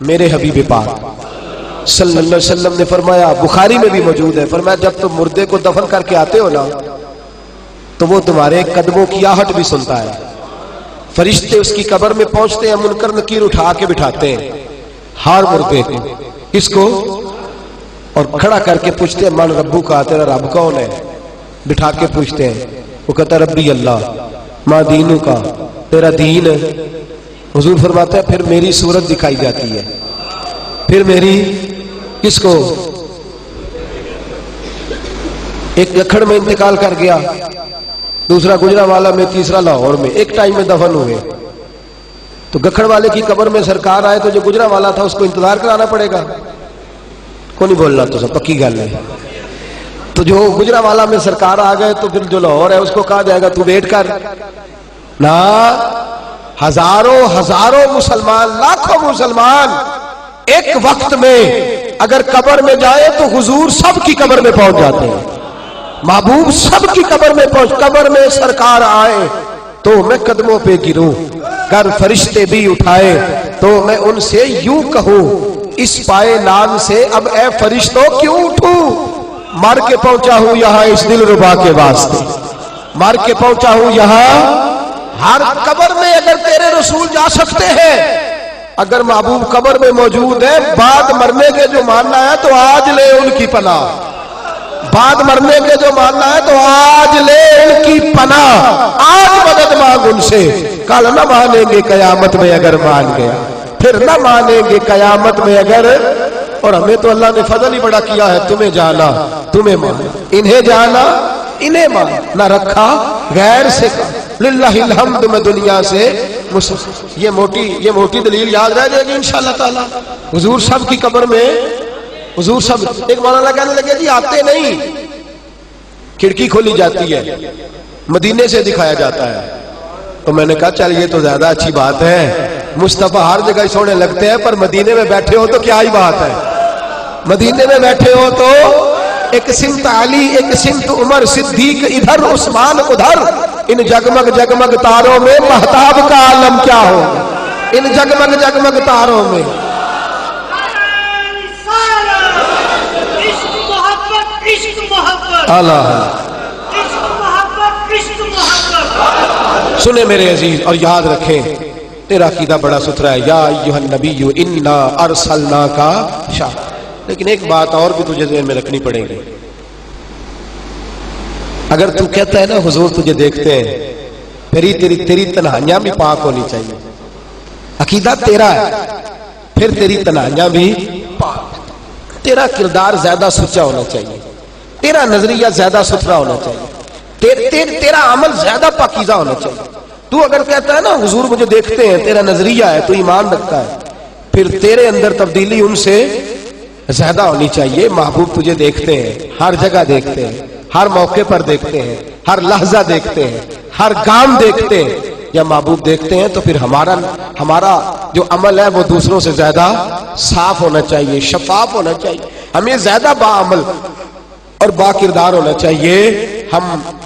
میرے حبیب پاک صلی اللہ علیہ وسلم نے فرمایا، بخاری میں بھی موجود ہے، فرمایا جب تم مردے کو دفن کر کے آتے ہو نا تو وہ تمہارے قدموں کی آہٹ بھی سنتا ہے. فرشتے اس کی قبر میں پہنچتے ہیں, منکر نکیر اٹھا کے بٹھاتے ہیں ہار مردے کو, اس کو, اور کھڑا کر کے پوچھتے ہیں من ربو کا, تیرا رب کون ہے؟ بٹھا کے پوچھتے ہیں, وہ کہتا ہے ربی اللہ. ما دینو کا, تیرا دین ہے. حضور فرماتا ہے پھر میری صورت دکھائی جاتی ہے, پھر میری کس کو؟ ایک گکھڑ میں انتقال کر گیا, دوسرا گجرانوالہ میں, تیسرا لاہور میں, ایک ٹائم میں دفن ہوئے. تو گکھڑ والے کی قبر میں سرکار آئے تو جو گجرانوالا تھا اس کو انتظار کرانا پڑے گا, کو نہیں بولنا تو سب پکی گل ہے. تو جو گجرانوالا میں سرکار آ گئے تو پھر جو لاہور ہے اس کو کہا جائے گا تو ویٹ کر نا. ہزاروں مسلمان, لاکھوں مسلمان ایک وقت میں اگر قبر میں جائے تو حضور سب کی قبر میں پہنچ جاتے ہیں, محبوب سب کی قبر میں پہنچ. قبر میں سرکار آئے تو میں قدموں پہ گروں, گر فرشتے بھی اٹھائے تو میں ان سے یوں کہوں, اس پائے نام سے اب اے فرشتوں کیوں اٹھوں. مر کے پہنچا ہوں یہاں اس دل ربا کے واسطے, مر کے پہنچا ہوں یہاں. ہر قبر میں اگر تیرے رسول جا سکتے ہیں, اگر محبوب قبر میں موجود ہے, بعد مرنے کے جو ماننا ہے تو آج لے ان کی پناہ, بعد مرنے کے جو ماننا ہے تو آج لے ان کی پناہ, آج مدد مانگ ان سے. کل نہ مانیں گے قیامت میں اگر مان گیا, پھر نہ مانیں گے قیامت میں اگر. اور ہمیں تو اللہ نے فضل ہی بڑا کیا ہے, تمہیں جانا تمہیں مانا, انہیں جانا انہیں مانا, نہ رکھا غیر سے. للہ الحمد میں دنیا سے یہ موٹی دلیل یاد رہ جائے گی انشاءاللہ تعالی. حضور سب کی قبر میں, حضور سب. ایک مولانا کہنے لگے جی آتے نہیں, کھڑکی کھولی جاتی ہے, مدینے سے دکھایا جاتا ہے. تو میں نے کہا چل یہ تو زیادہ اچھی بات ہے, مصطفیٰ ہر جگہ سونے لگتے ہیں پر مدینے میں بیٹھے ہو تو کیا ہی بات ہے. مدینے میں بیٹھے ہو تو ایک سمت علی, ایک سمت عمر صدیق, ادھر عثمان ادھر, ان جگمگ جگمگ تاروں میں مہتاب کا عالم کیا ہو, ان جگمگ جگمگ تاروں میں. سنے میرے عزیز اور یاد رکھیں, تیرا عقیدہ بڑا ستھرا ہے, یا ایھا النبی انا ارسلناک شاہدا. لیکن ایک بات اور بھی تجھے ذہن میں رکھنی پڑے گی. اگر تو کہتا ہے نا حضور تجھے دیکھتے ہیں, تیری تنہائیاں بھی پاک ہونی چاہیے. عقیدہ تیرا ہے, پھر تیری تنہائیاں بھی پاک. تیرا کردار زیادہ سچا ہونا چاہیے, تیرا نظریہ زیادہ ستھرا ہونا چاہیے, تیرا عمل زیادہ پاکیزہ ہونا چاہیے. تو اگر کہتا ہے نا حضور مجھے دیکھتے ہیں, تیرا نظریہ ہے, تو ایمان رکھتا ہے, پھر تیرے اندر تبدیلی ان سے زیادہ ہونی چاہیے. محبوب تجھے دیکھتے ہیں, ہر جگہ دیکھتے ہیں, ہر موقع پر دیکھتے ہیں, ہر لحظہ دیکھتے ہیں, ہر کام دیکھتے ہیں. یا محبوب دیکھتے ہیں تو پھر ہمارا جو عمل ہے وہ دوسروں سے زیادہ صاف ہونا چاہیے, شفاف ہونا چاہیے. ہمیں زیادہ باعمل اور با کردار ہونا چاہیے. ہم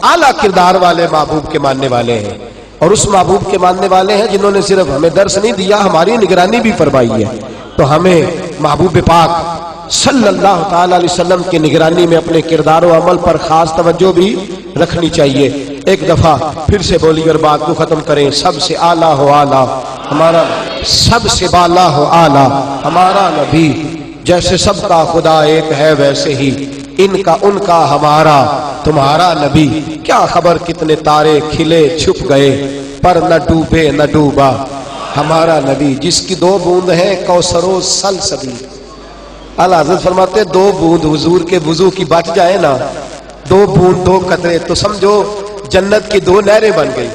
اعلیٰ کردار والے محبوب کے ماننے والے ہیں, اور اس محبوب کے ماننے والے ہیں جنہوں نے صرف ہمیں درس نہیں دیا, ہماری نگرانی بھی فرمائی ہے. تو ہمیں محبوب پاک صلی اللہ تعالی علیہ وسلم کی نگرانی میں اپنے کردار و عمل پر خاص توجہ بھی رکھنی چاہیے. ایک دفعہ پھر سے بولی اور بات کو ختم کریں. سب سے اعلیٰ ہو اعلیٰ ہمارا, سب سے بالا ہو اعلیٰ ہمارا نبی. جیسے سب کا خدا ایک ہے ویسے ہی ان کا ہمارا تمہارا نبی. کیا خبر کتنے تارے کھلے چھپ گئے, پر نہ ڈوبے نہ ڈوبا ہمارا نبی. جس کی 2 بوند ہیں کوثر و سلسبیل. اعلیٰ حضرت فرماتے 2 بوند حضور کے وضو کی بچ جائے نا, 2 بوند 2 قطرے, تو سمجھو جنت کی 2 نہریں بن گئی.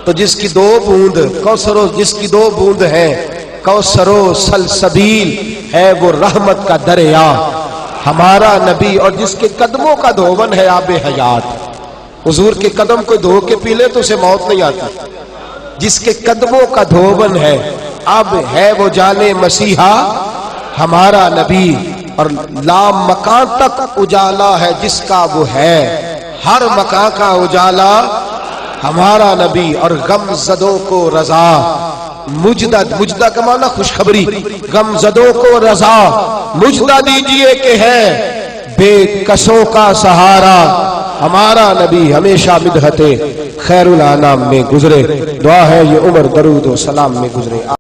تو جس کی 2 بوند جس کی 2 بوند ہیں کوثر و سلسبیل ہے وہ رحمت کا دریا ہمارا نبی. اور جس کے قدموں کا دھون ہے آب حیات. حضور کے قدم کوئی دھو کے پی لے تو اسے موت نہیں آتی. جس کے قدموں کا دھون ہے اب ہے وہ جانے مسیحا ہمارا نبی. اور لا مکان تک اجالا ہے جس کا وہ ہے, ہر مکان کا اجالا ہمارا نبی. اور غم زدوں کو رضا, مجدہ کا معنی خوشخبری, غم زدوں کو رضا مجدہ دیجئے کہ ہے بے کسوں کا سہارا ہمارا نبی ہمیشہ مدحت خیر الانام میں گزرے، دعا ہے یہ عمر درود و سلام میں گزرے۔